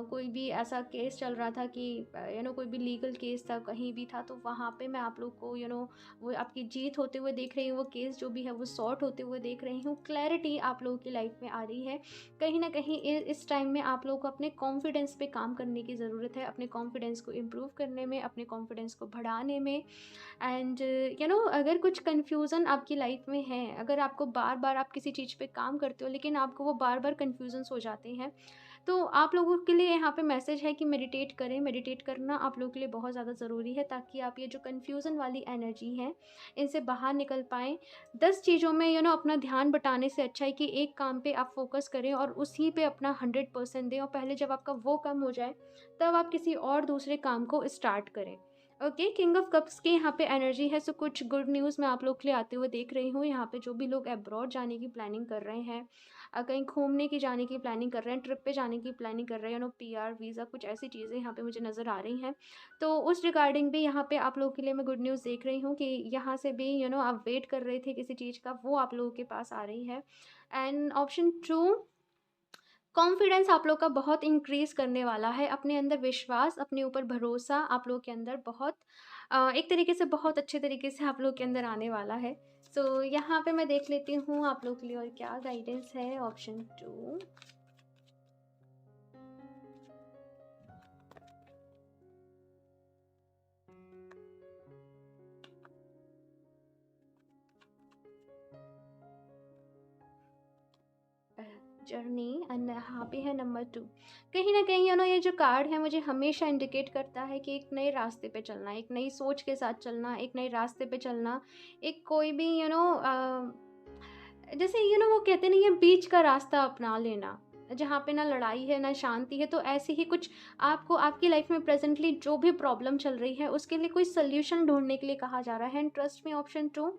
कोई भी ऐसा केस चल रहा था कि कोई भी लीगल केस था, कहीं भी था, तो वहाँ पे मैं आप लोग को वो आपकी जीत होते हुए देख रही हूँ, वो केस जो भी है वो सॉर्ट होते हुए देख रही हूँ। क्लैरिटी आप लोगों की लाइफ में आ रही है। कहीं न कहीं इस टाइम में आप लोगों को अपने कॉन्फिडेंस पे काम करने की ज़रूरत है, अपने कॉन्फिडेंस को इम्प्रूव करने में, अपने कॉन्फिडेंस को बढ़ाने में। एंड अगर कुछ कन्फ्यूज़न आपकी लाइफ में है, अगर आपको बार-बार आप किसी चीज़ पे काम करते हो लेकिन आपको वो बार-बार कन्फ्यूज़न्स हो जाते हैं, तो आप लोगों के लिए यहाँ पे मैसेज है कि मेडिटेट करें। मेडिटेट करना आप लोगों के लिए बहुत ज़्यादा ज़रूरी है ताकि आप ये जो कन्फ्यूज़न वाली एनर्जी है, इनसे बाहर निकल पाएँ। 10 चीज़ों में अपना ध्यान बटाने से अच्छा है कि एक काम पे आप फ़ोकस करें और उसी पे अपना 100% दें और पहले जब आपका वो कम हो जाए, तब आप किसी और दूसरे काम को स्टार्ट करें। ओके, किंग ऑफ कप्स की यहाँ पे एनर्जी है। सो कुछ गुड न्यूज़ मैं आप लोग के लिए आते हुए देख रही हूँ। यहाँ पे जो भी लोग अब्रॉड जाने की प्लानिंग कर रहे हैं, कहीं घूमने की जाने की प्लानिंग कर रहे हैं, ट्रिप पे जाने की प्लानिंग कर रहे हैं, पीआर वीज़ा, कुछ ऐसी चीज़ें यहाँ पे मुझे नज़र आ रही हैं। तो उस रिगार्डिंग भी यहाँ पे आप लोगों के लिए मैं गुड न्यूज़ देख रही हूँ कि यहाँ से भी आप वेट कर रहे थे किसी चीज़ का, वो आप लोगों के पास आ रही है। एंड ऑप्शन 2, कॉन्फिडेंस आप लोग का बहुत इंक्रीज़ करने वाला है। अपने अंदर विश्वास, अपने ऊपर भरोसा आप लोग के अंदर बहुत एक तरीके से बहुत अच्छे तरीके से आप लोग के अंदर आने वाला है। सो यहाँ पे मैं देख लेती हूँ आप लोग के लिए और क्या गाइडेंस है। ऑप्शन 2, जर्नी एंड यहाँ पे है नंबर 2। कहीं ना कहीं ये जो कार्ड है मुझे हमेशा इंडिकेट करता है कि एक नए रास्ते पे चलना, एक नई सोच के साथ चलना, एक नए रास्ते पे चलना, एक कोई भी जैसे वो कहते नहीं है बीच का रास्ता अपना लेना, जहाँ पे ना लड़ाई है ना शांति है। तो ऐसे ही कुछ आपको आपकी लाइफ में प्रेजेंटली जो भी प्रॉब्लम चल रही है उसके लिए कोई सोल्यूशन ढूंढने के लिए कहा जा रहा है। एंड ट्रस्ट में ऑप्शन 2,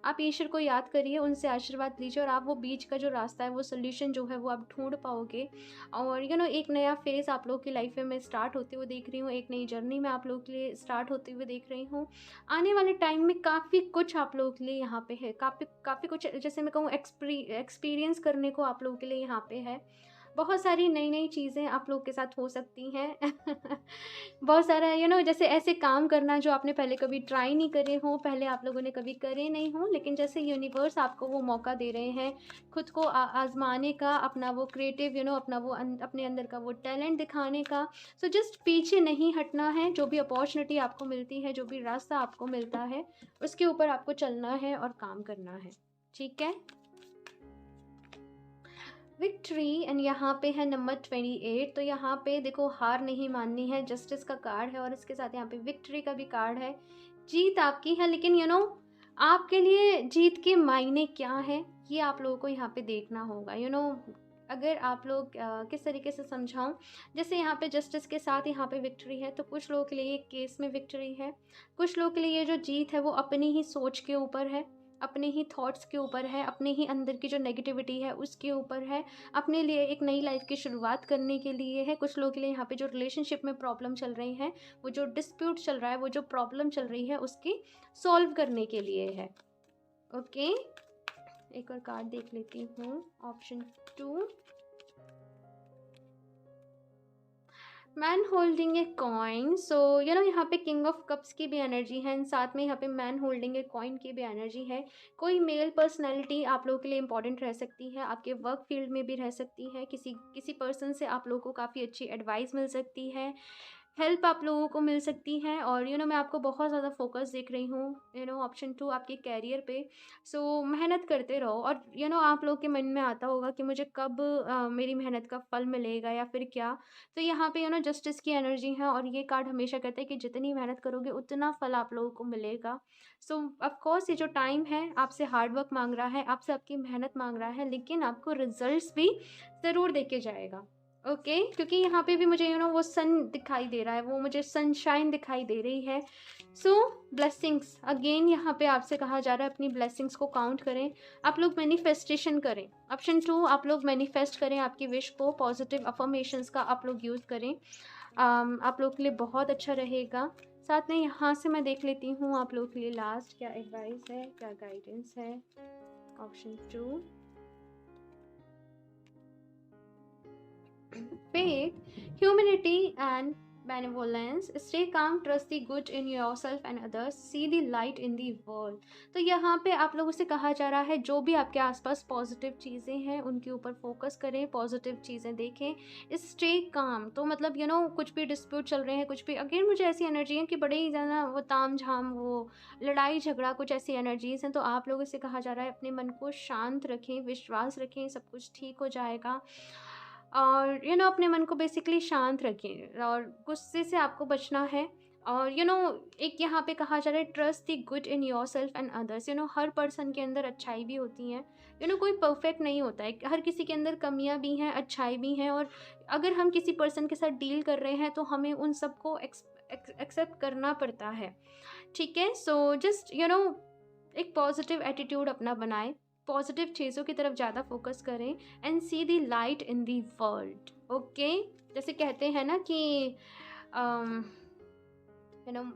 आप ईश्वर को याद करिए, उनसे आशीर्वाद लीजिए और आप वो बीच का जो रास्ता है, वो सोल्यूशन जो है वो आप ढूंढ पाओगे। और एक नया फेज़ आप लोग की लाइफ में मैं स्टार्ट होते हुए देख रही हूँ, एक नई जर्नी में आप लोग के लिए स्टार्ट होते हुए देख रही हूँ। आने वाले टाइम में काफ़ी कुछ आप लोगों के लिए यहाँ पे है, काफ़ी काफ़ी कुछ, जैसे मैं कहूँ एक्सपीरियंस करने को आप लोगों के लिए यहाँ पे है। बहुत सारी नई नई चीज़ें आप लोग के साथ हो सकती हैं। बहुत सारा जैसे ऐसे काम करना जो आपने पहले कभी ट्राई नहीं करे हों, पहले आप लोगों ने कभी करे नहीं हों, लेकिन जैसे यूनिवर्स आपको वो मौका दे रहे हैं खुद को आजमाने का, अपना वो क्रिएटिव अपना वो अपने अंदर का वो टैलेंट दिखाने का। सो जस्ट पीछे नहीं हटना है। जो भी अपॉर्चुनिटी आपको मिलती है, जो भी रास्ता आपको मिलता है, उसके ऊपर आपको चलना है और काम करना है। ठीक है, विक्ट्री। एंड यहाँ पे है नंबर 28। तो यहाँ पे देखो, हार नहीं माननी है, जस्टिस का कार्ड है और इसके साथ यहाँ पे विक्ट्री का भी कार्ड है। जीत आपकी है, लेकिन आपके लिए जीत के मायने क्या है ये आप लोगों को यहाँ पे देखना होगा। अगर आप लोग किस तरीके से समझाऊं, जैसे यहाँ पे जस्टिस के साथ यहाँ पे विक्ट्री है, तो कुछ लोगों के लिए ये केस में विक्ट्री है, कुछ लोगों के लिए ये जो जीत है वो अपनी ही सोच के ऊपर है, अपने ही थॉट्स के ऊपर है, अपने ही अंदर की जो नेगेटिविटी है उसके ऊपर है, अपने लिए एक नई लाइफ की शुरुआत करने के लिए है। कुछ लोगों के लिए यहाँ पे जो रिलेशनशिप में प्रॉब्लम चल रही है, वो जो डिस्प्यूट चल रहा है, वो जो प्रॉब्लम चल रही है, उसकी सॉल्व करने के लिए है। ओके, एक और कार्ड देख लेती हूँ, option 2, man holding a coin. So यहाँ पे किंग ऑफ कप्स की भी एनर्जी है, एंड साथ में यहाँ पे मैन होल्डिंग ए कॉइन की भी एनर्जी है। कोई मेल पर्सनैलिटी आप लोगों के लिए इंपॉर्टेंट रह सकती है, आपके वर्क फील्ड में भी रह सकती है, किसी पर्सन से आप लोगों को काफ़ी अच्छी एडवाइस मिल सकती है, हेल्प आप लोगों को मिल सकती है। और मैं आपको बहुत ज़्यादा फोकस देख रही हूँ ऑप्शन 2 आपके कैरियर पे। सो मेहनत करते रहो। और आप लोग के मन में आता होगा कि मुझे कब मेरी मेहनत का फल मिलेगा या फिर क्या। तो यहाँ पे जस्टिस की एनर्जी है, और ये कार्ड हमेशा कहता है कि जितनी मेहनत करोगे उतना फल आप लोगों को मिलेगा। सो ऑफकोर्स ये जो टाइम है आपसे हार्ड वर्क मांग रहा है, आपसे आपकी मेहनत मांग रहा है, लेकिन आपको रिजल्ट्स भी ज़रूर देके जाएगा। ओके, क्योंकि यहाँ पे भी मुझे वो सन दिखाई दे रहा है, वो मुझे सनशाइन दिखाई दे रही है। सो ब्लेसिंग्स अगेन यहाँ पे आपसे कहा जा रहा है, अपनी ब्लेसिंग्स को काउंट करें, आप लोग मैनिफेस्टेशन करें। ऑप्शन 2, आप लोग मैनिफेस्ट करें आपकी विश को, पॉजिटिव अफर्मेशंस का आप लोग यूज़ करें। आप लोग के लिए बहुत अच्छा रहेगा। साथ में यहाँ से मैं देख लेती हूँ आप लोग के लिए लास्ट क्या एडवाइस है, क्या गाइडेंस है। Option 2, faith, humility and benevolence. Stay calm, trust the good in yourself and others, see the light in the world. तो यहाँ पे आप लोगों से कहा जा रहा है, जो भी आपके आसपास पॉजिटिव चीज़ें हैं उनके ऊपर फोकस करें, पॉजिटिव चीज़ें देखें। स्टे काम, तो मतलब कुछ भी डिस्प्यूट चल रहे हैं, कुछ भी, अगेन मुझे ऐसी एनर्जी है कि बड़े ही ज़्यादा वो ताम झाम, वो लड़ाई झगड़ा, कुछ ऐसी एनर्जीज़ हैं। तो आप लोगों से कहा जा रहा है, अपने मन को शांत रखें, विश्वास रखें, सब कुछ ठीक हो जाएगा। और अपने मन को बेसिकली शांत रखें, और गुस्से से आपको बचना है। और एक यहाँ पे कहा जा रहा है, trust the good in your self and others. Her person के अंदर अच्छाई भी होती हैं, कोई परफेक्ट नहीं होता है, हर किसी के अंदर कमियां भी हैं, अच्छाई भी हैं। और अगर हम किसी पर्सन के साथ डील कर रहे हैं तो हमें उन सबको एक्सेप्ट करना पड़ता है। ठीक है, सो जस्ट एक पॉजिटिव एटीट्यूड अपना बनाएं, पॉजिटिव चीज़ों की तरफ ज़्यादा फोकस करें, and see the light in the world. Okay, जैसे कहते हैं ना कि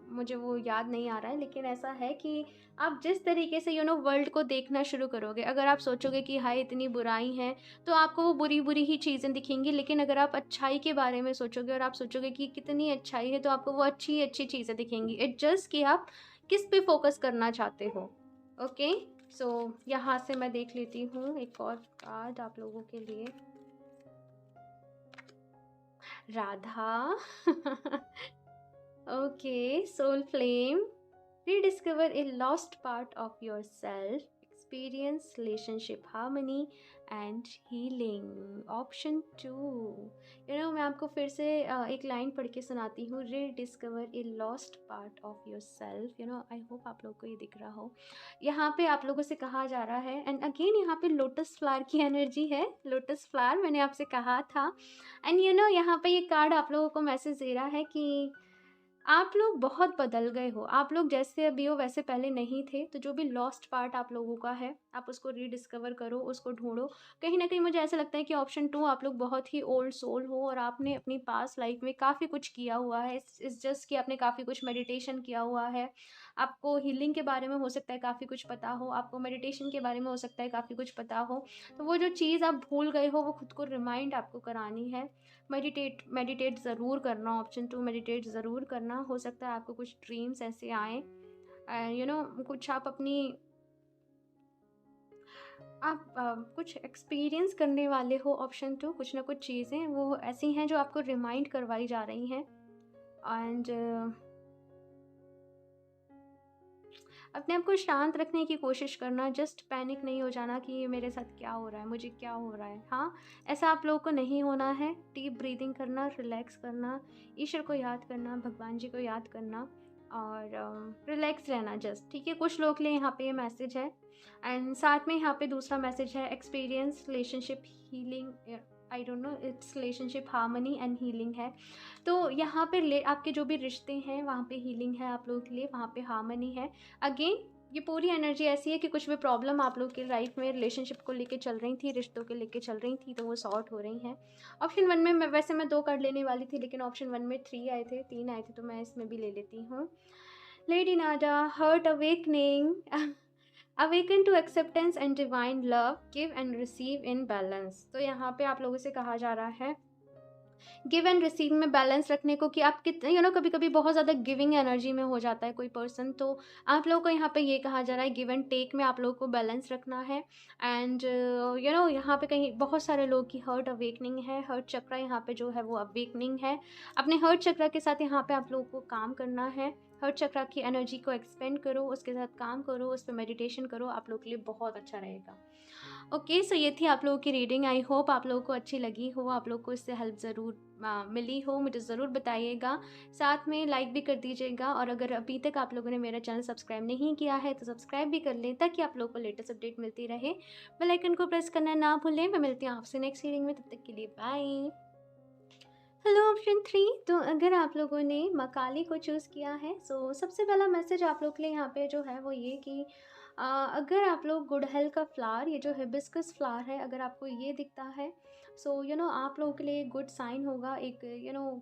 मुझे वो याद नहीं आ रहा है, लेकिन ऐसा है कि आप जिस तरीके से वर्ल्ड को देखना शुरू करोगे, अगर आप सोचोगे कि हाय इतनी बुराई है, तो आपको वो बुरी बुरी ही चीज़ें दिखेंगी। लेकिन अगर आप अच्छाई के बारे में सोचोगे और आप सोचोगे कि कितनी अच्छाई है, तो आपको वो अच्छी अच्छी चीज़ें दिखेंगी। इट जस्ट कि आप किस पे फोकस करना चाहते हो। ओके, सो यहाँ से मैं देख लेती हूँ एक और कार्ड आप लोगों के लिए, Radha. Okay, soul flame, rediscover a lost part of yourself, experience relationship harmony and healing. Option 2, मैं आपको फिर से एक लाइन पढ़ के सुनाती हूँ। Rediscover a lost part of your self. I hope आप लोग को ये दिख रहा हो। यहाँ पे आप लोगों से कहा जा रहा है, एंड अगेन यहाँ पे लोटस फ्लावर की एनर्जी है। लोटस फ्लावर मैंने आपसे कहा था। एंड यहाँ पे ये कार्ड आप लोगों को मैसेज दे रहा है कि आप लोग बहुत बदल गए हो। आप लोग जैसे अभी हो वैसे पहले नहीं थे। तो जो भी लॉस्ट पार्ट आप लोगों का है, आप उसको रीडिस्कवर करो, उसको ढूंढो। कहीं ना कहीं मुझे ऐसा लगता है कि ऑप्शन 2, आप लोग बहुत ही ओल्ड सोल हो और आपने अपनी पास्ट लाइफ में काफ़ी कुछ किया हुआ है। इस जस्ट कि आपने काफ़ी कुछ मेडिटेशन किया हुआ है। आपको हीलिंग के बारे में हो सकता है काफ़ी कुछ पता हो, आपको मेडिटेशन के बारे में हो सकता है काफ़ी कुछ पता हो। तो वो जो चीज़ आप भूल गए हो वो खुद को रिमाइंड आपको करानी है। मेडिटेट ज़रूर करना। ऑप्शन 2, मेडिटेट ज़रूर करना। हो सकता है आपको कुछ ड्रीम्स ऐसे आए, कुछ आप अपनी कुछ एक्सपीरियंस करने वाले हो। ऑप्शन 2, कुछ ना कुछ चीज़ें वो ऐसी हैं जो आपको रिमाइंड करवाई जा रही हैं। एंड अपने आप को शांत रखने की कोशिश करना। जस्ट पैनिक नहीं हो जाना कि ये मेरे साथ क्या हो रहा है, मुझे क्या हो रहा है। हाँ, ऐसा आप लोगों को नहीं होना है। डीप ब्रीदिंग करना, रिलैक्स करना, ईश्वर को याद करना, भगवान जी को याद करना और रिलैक्स रहना जस्ट। ठीक है, कुछ लोग के लिए यहाँ पे ये मैसेज है। एंड साथ में यहाँ पे दूसरा मैसेज है, experience relationship healing. I don't know, it's relationship harmony and healing है। तो यहाँ पे आपके जो भी रिश्ते हैं वहाँ पे हीलिंग है आप लोगों के लिए, वहाँ पे हार्मनी है। अगेन ये पूरी एनर्जी ऐसी है कि कुछ भी प्रॉब्लम आप लोग की लाइफ में रिलेशनशिप को लेके चल रही थी, रिश्तों के लेके चल रही थी, तो वो सॉर्ट हो रही हैं। ऑप्शन 1 में मैं 2 कार्ड लेने वाली थी, लेकिन ऑप्शन 1 में 3 आए थे, 3 आए थे, तो मैं इसमें भी ले लेती हूँ। Lady Nada, heart awakening, awaken to acceptance and divine love, give and receive in balance. तो यहाँ पे आप लोगों से कहा जा रहा है गिव एंड रिसीव में बैलेंस रखने को, कि आप कितने कभी कभी बहुत ज़्यादा गिविंग एनर्जी में हो जाता है कोई पर्सन। तो आप लोगों को यहाँ पे ये कहा जा रहा है गिव एंड टेक में आप लोगों को बैलेंस रखना है। एंड यहाँ पे कहीं बहुत सारे लोग की हर्ट अवेकनिंग है। हर्ट चक्रा यहाँ पे जो है वो अवेकनिंग है। अपने हर्ट चक्रा के साथ यहाँ पे आप लोगों को काम करना है। हर्ट चक्रा की एनर्जी को एक्सपेंड करो, उसके साथ काम करो, उस पर मेडिटेशन करो, आप लोगों के लिए बहुत अच्छा रहेगा। ओके, सो ये थी आप लोगों की रीडिंग। आई होप आप लोगों को अच्छी लगी हो, आप लोगों को इससे हेल्प ज़रूर मिली हो। मुझे ज़रूर बताइएगा, साथ में लाइक भी कर दीजिएगा। और अगर अभी तक आप लोगों ने मेरा चैनल सब्सक्राइब नहीं किया है तो सब्सक्राइब भी कर लें, ताकि आप लोगों को लेटेस्ट अपडेट मिलती रहे। बेल आइकन को प्रेस करना ना भूलें। मैं मिलती हूँ आपसे नेक्स्ट रीडिंग में, तब तक के लिए बाय। हेलो ऑप्शन 3, तो अगर आप लोगों ने मकाली को चूज़ किया है, सो सबसे पहला मैसेज आप लोग के लिए यहाँ पे जो है वो ये कि अगर आप लोग गुड़हल का फ्लावर, ये जो हिबिस्कस फ्लावर है, अगर आपको ये दिखता है, सो आप लोगों के लिए गुड साइन होगा। एक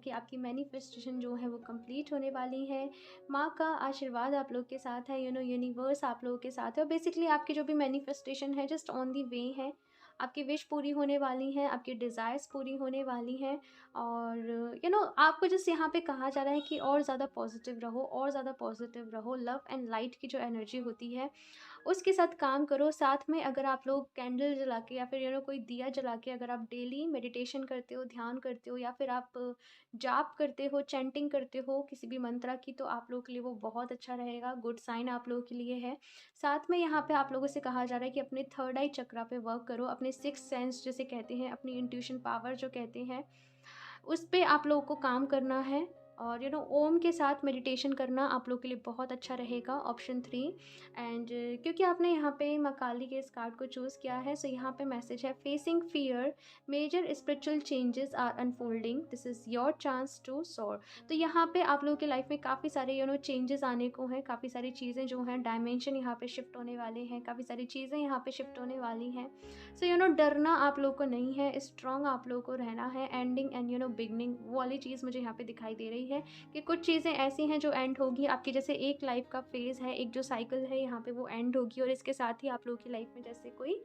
कि आपकी मैनिफेस्टेशन जो है वो कंप्लीट होने वाली है। माँ का आशीर्वाद आप लोग के साथ है, यूनिवर्स आप लोगों के साथ है। और बेसिकली आपकी जो भी मैनिफेस्टेशन है जस्ट ऑन दी वे है। आपकी विश पूरी होने वाली हैं, आपकी डिज़ायर्स पूरी होने वाली हैं। और आपको जस्ट यहाँ पे कहा जा रहा है कि और ज़्यादा पॉजिटिव रहो, और ज़्यादा पॉजिटिव रहो। लव एंड लाइट की जो एनर्जी होती है उसके साथ काम करो। साथ में अगर आप लोग कैंडल जला के या फिर कोई दिया जला के अगर आप डेली मेडिटेशन करते हो, ध्यान करते हो, या फिर आप जाप करते हो, चैंटिंग करते हो किसी भी मंत्रा की, तो आप लोगों के लिए वो बहुत अच्छा रहेगा। गुड साइन आप लोगों के लिए है। साथ में यहाँ पे आप लोगों से कहा जा रहा है कि अपने थर्ड आई चक्रा पे वर्क करो, अपने सिक्स सेंस जिसे कहते हैं, अपनी इंट्यूशन पावर जो कहते हैं, उस पे आप लोगों को काम करना है। और ओम के साथ मेडिटेशन करना आप लोग के लिए बहुत अच्छा रहेगा। ऑप्शन 3। एंड क्योंकि आपने यहाँ पे मकाली के इस कार्ड को चूज़ किया है, सो यहाँ पे मैसेज है facing fear, major spiritual changes are unfolding, this is your chance to soar. तो यहाँ पे आप लोगों की लाइफ में काफ़ी सारे चेंजेस आने को हैं, काफ़ी सारी चीज़ें जो हैं, डायमेंशन यहाँ पे शिफ्ट होने वाले हैं, काफ़ी सारी चीज़ें यहाँ पे शिफ्ट होने वाली हैं। सो डरना आप लोग को नहीं है, स्ट्रॉन्ग आप लोग को रहना है। एंडिंग एंड बिगिनिंग वो वाली चीज़ मुझे यहाँ पे दिखाई दे रही है कि कुछ चीज़ें ऐसी हैं जो एंड होगी आपकी। जैसे एक लाइफ का फेज़ है, एक जो साइकिल है यहाँ पे वो एंड होगी, और इसके साथ ही आप लोगों की लाइफ में जैसे कोई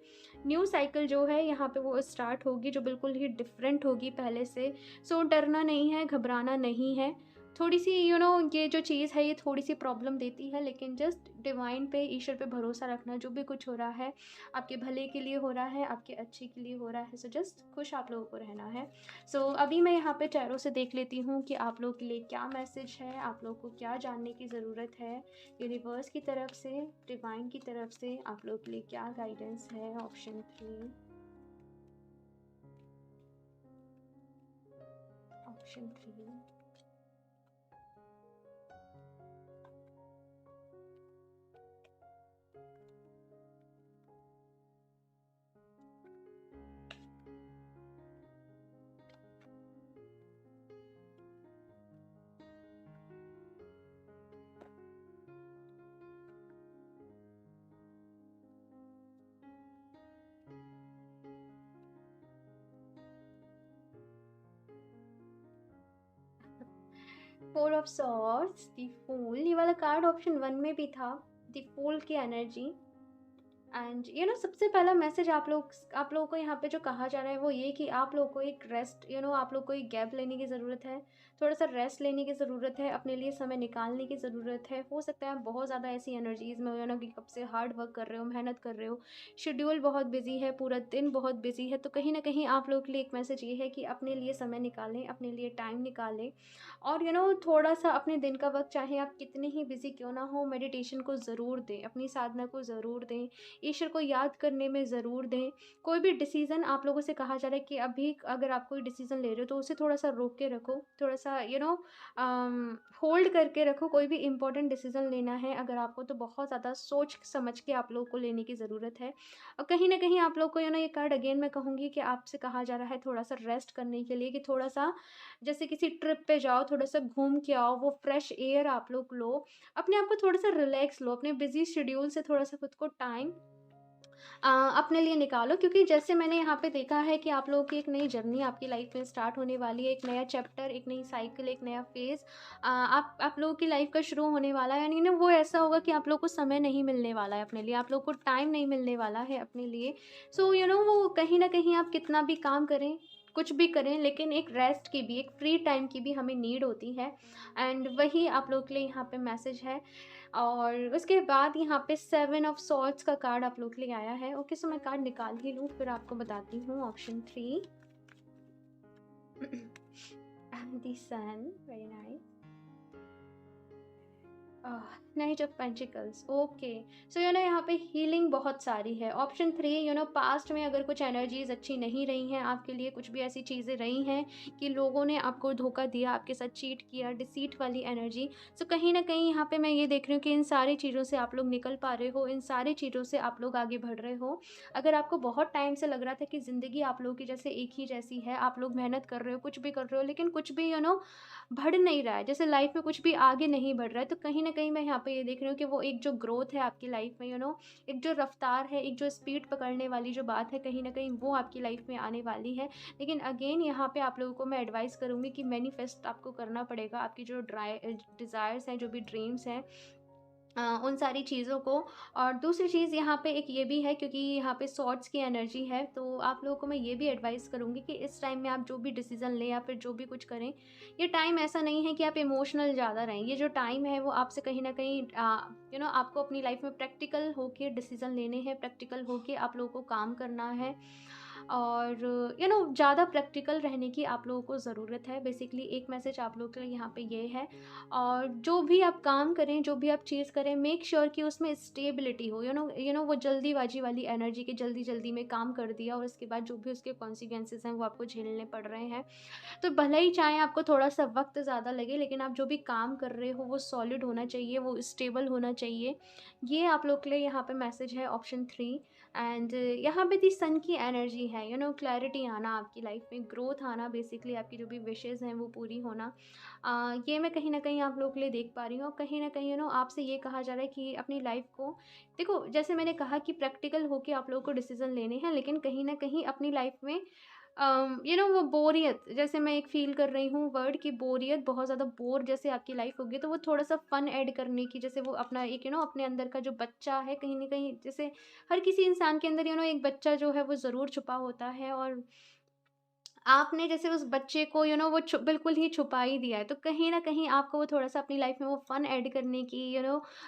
न्यू साइकिल जो है यहाँ पे वो स्टार्ट होगी, जो बिल्कुल ही डिफरेंट होगी पहले से। सो डरना नहीं है, घबराना नहीं है। थोड़ी सी ये जो चीज़ है ये थोड़ी सी प्रॉब्लम देती है, लेकिन जस्ट डिवाइन पे, ईश्वर पे भरोसा रखना, जो भी कुछ हो रहा है आपके भले के लिए हो रहा है, आपके अच्छे के लिए हो रहा है। सो जस्ट खुश आप लोगों को रहना है। सो अभी मैं यहाँ पे टैरो से देख लेती हूँ कि आप लोगों के लिए क्या मैसेज है, आप लोगों को क्या जानने की ज़रूरत है यूनिवर्स की तरफ से, डिवाइन की तरफ से, आप लोगों के लिए क्या गाइडेंस है। Option 3, option 3। Four of swords, the fool, ये वाला कार्ड ऑप्शन 1 में भी था। द फूल की एनर्जी। एंड सबसे पहला मैसेज आप लोगों को यहाँ पे जो कहा जा रहा है वो ये कि आप लोगों को एक रेस्ट, आप लोग को एक गैप लेने की ज़रूरत है, थोड़ा सा रेस्ट लेने की ज़रूरत है, अपने लिए समय निकालने की ज़रूरत है। हो सकता है बहुत ज़्यादा ऐसी एनर्जीज़ में हो कि कब से हार्ड वर्क कर रहे हो, मेहनत कर रहे हो, शेड्यूल बहुत बिजी है, पूरा दिन बहुत बिजी है, तो कहीं ना कहीं आप लोगों के लिए एक मैसेज ये है कि अपने लिए समय निकालें, अपने लिए टाइम निकालें, और थोड़ा सा अपने दिन का वक्त, चाहे आप कितने ही बिजी क्यों ना हो, मेडिटेशन को ज़रूर दें, अपनी साधना को ज़रूर दें, ईश्वर को याद करने में ज़रूर दें। कोई भी डिसीज़न आप लोगों से कहा जा रहा है कि अभी अगर आप कोई डिसीज़न ले रहे हो तो उसे थोड़ा सा रोक के रखो, थोड़ा सा होल्ड करके रखो। कोई भी इम्पोर्टेंट डिसीज़न लेना है अगर आपको, तो बहुत ज़्यादा सोच समझ के आप लोगों को लेने की ज़रूरत है। और कहीं ना कहीं आप लोग को ये कार्ड अगेन मैं कहूँगी कि आपसे कहा जा रहा है थोड़ा सा रेस्ट करने के लिए, कि थोड़ा सा जैसे किसी ट्रिप पे जाओ, थोड़ा सा घूम के आओ, वो फ्रेश एयर आप लोग लो, अपने आप को थोड़ा सा रिलैक्स लो, अपने बिजी शेड्यूल से थोड़ा सा खुद को टाइम अपने लिए निकालो। क्योंकि जैसे मैंने यहाँ पे देखा है कि आप लोगों की एक नई जर्नी आपकी लाइफ में स्टार्ट होने वाली है, एक नया चैप्टर, एक नई साइकिल, एक नया फेज़ आप लोगों की लाइफ का शुरू होने वाला है। यानी ना वो ऐसा होगा कि आप लोग को समय नहीं मिलने वाला है अपने लिए, आप लोग को टाइम नहीं मिलने वाला है अपने लिए। सो वो कहीं ना कहीं आप कितना भी काम करें, कुछ भी करें, लेकिन एक रेस्ट की भी, एक फ्री टाइम की भी हमें नीड होती है। एंड वही आप लोग के लिए यहाँ पे मैसेज है। और उसके बाद यहाँ पे 7 ऑफ सॉर्ड्स का कार्ड आप लोग के लिए आया है। ओके, सो मैं कार्ड निकाल ही लूँ फिर आपको बताती हूँ। Option 3, the sun, very nice. Knight of pentacles. Okay, so यहाँ पे हीलिंग बहुत सारी है। ऑप्शन 3, पास्ट में अगर कुछ एनर्जीज अच्छी नहीं रही हैं आपके लिए, कुछ भी ऐसी चीज़ें रही हैं कि लोगों ने आपको धोखा दिया, आपके साथ चीट किया, डिसीट वाली एनर्जी, सो कहीं ना कहीं यहाँ पे मैं ये देख रही हूँ कि इन सारी चीज़ों से आप लोग निकल पा रहे हो, इन सारी चीज़ों से आप लोग आगे बढ़ रहे हो। अगर आपको बहुत टाइम से लग रहा था कि ज़िंदगी आप लोगों की जैसे एक ही जैसी है, आप लोग मेहनत कर रहे हो, कुछ भी कर रहे हो, लेकिन कुछ भी बढ़ नहीं रहा है, जैसे लाइफ में कुछ भी आगे नहीं बढ़ रहा है, तो कहीं ना कहीं मैं यहाँ पे ये देख रही हूँ कि वो एक जो ग्रोथ है आपकी लाइफ में, एक जो रफ्तार है, एक जो स्पीड पकड़ने वाली जो बात है, कहीं ना कहीं वो आपकी लाइफ में आने वाली है। लेकिन अगेन यहाँ पे आप लोगों को मैं एडवाइस करूँगी कि मैनिफेस्ट आपको करना पड़ेगा, आपकी जो डिज़ायर्स हैं, जो भी ड्रीम्स हैं, उन सारी चीज़ों को। और दूसरी चीज़ यहाँ पे एक ये भी है, क्योंकि यहाँ पे सॉर्ड्स की एनर्जी है, तो आप लोगों को मैं ये भी एडवाइस करूँगी कि इस टाइम में आप जो भी डिसीज़न लें या फिर जो भी कुछ करें, ये टाइम ऐसा नहीं है कि आप इमोशनल ज़्यादा रहें। ये जो टाइम है वो आपसे कहीं ना कहीं आपको अपनी लाइफ में प्रैक्टिकल होके डिसीज़न लेने हैं, प्रैक्टिकल होके आप लोगों को काम करना है, और ज़्यादा प्रैक्टिकल रहने की आप लोगों को ज़रूरत है। बेसिकली एक मैसेज आप लोगों के लिए यहाँ पे ये है। और जो भी आप काम करें, जो भी आप चीज़ करें, मेक श्योर कि उसमें स्टेबिलिटी हो। वो जल्दीबाजी वाली एनर्जी के जल्दी जल्दी में काम कर दिया और उसके बाद जो भी उसके कॉन्सिक्वेंसेस हैं वो आपको झेलने पड़ रहे हैं, तो भले ही चाहे आपको थोड़ा सा वक्त ज़्यादा लगे, लेकिन आप जो भी काम कर रहे हो वो सॉलिड होना चाहिए, वो स्टेबल होना चाहिए। ये आप लोग के लिए यहाँ पे मैसेज है, ऑप्शन 3। एंड यहाँ पे दी सन की एनर्जी है, क्लैरिटी आना आपकी लाइफ में, ग्रोथ आना, बेसिकली आपकी जो भी विशेज़ हैं वो पूरी होना। ये मैं कहीं ना कहीं आप लोग के लिए देख पा रही हूँ। कहीं ना कहीं आपसे ये कहा जा रहा है कि अपनी लाइफ को देखो, जैसे मैंने कहा कि प्रैक्टिकल होके आप लोगों को डिसीजन लेने हैं, लेकिन कहीं ना कहीं अपनी लाइफ में वो बोरियत, जैसे मैं एक फ़ील कर रही हूँ वर्ड की बोरियत, बहुत ज़्यादा बोर जैसे आपकी लाइफ होगी, तो वो थोड़ा-सा फ़न ऐड करने की, जैसे वो अपना एक अपने अंदर का जो बच्चा है, कहीं न कहीं जैसे हर किसी इंसान के अंदर एक बच्चा जो है वो ज़रूर छुपा होता है, और आपने जैसे उस बच्चे को वो बिल्कुल ही छुपा ही दिया है, तो कहीं न कहीं आपको वो थोड़ा-सा अपनी लाइफ़ में वो फ़न ऐड करने की,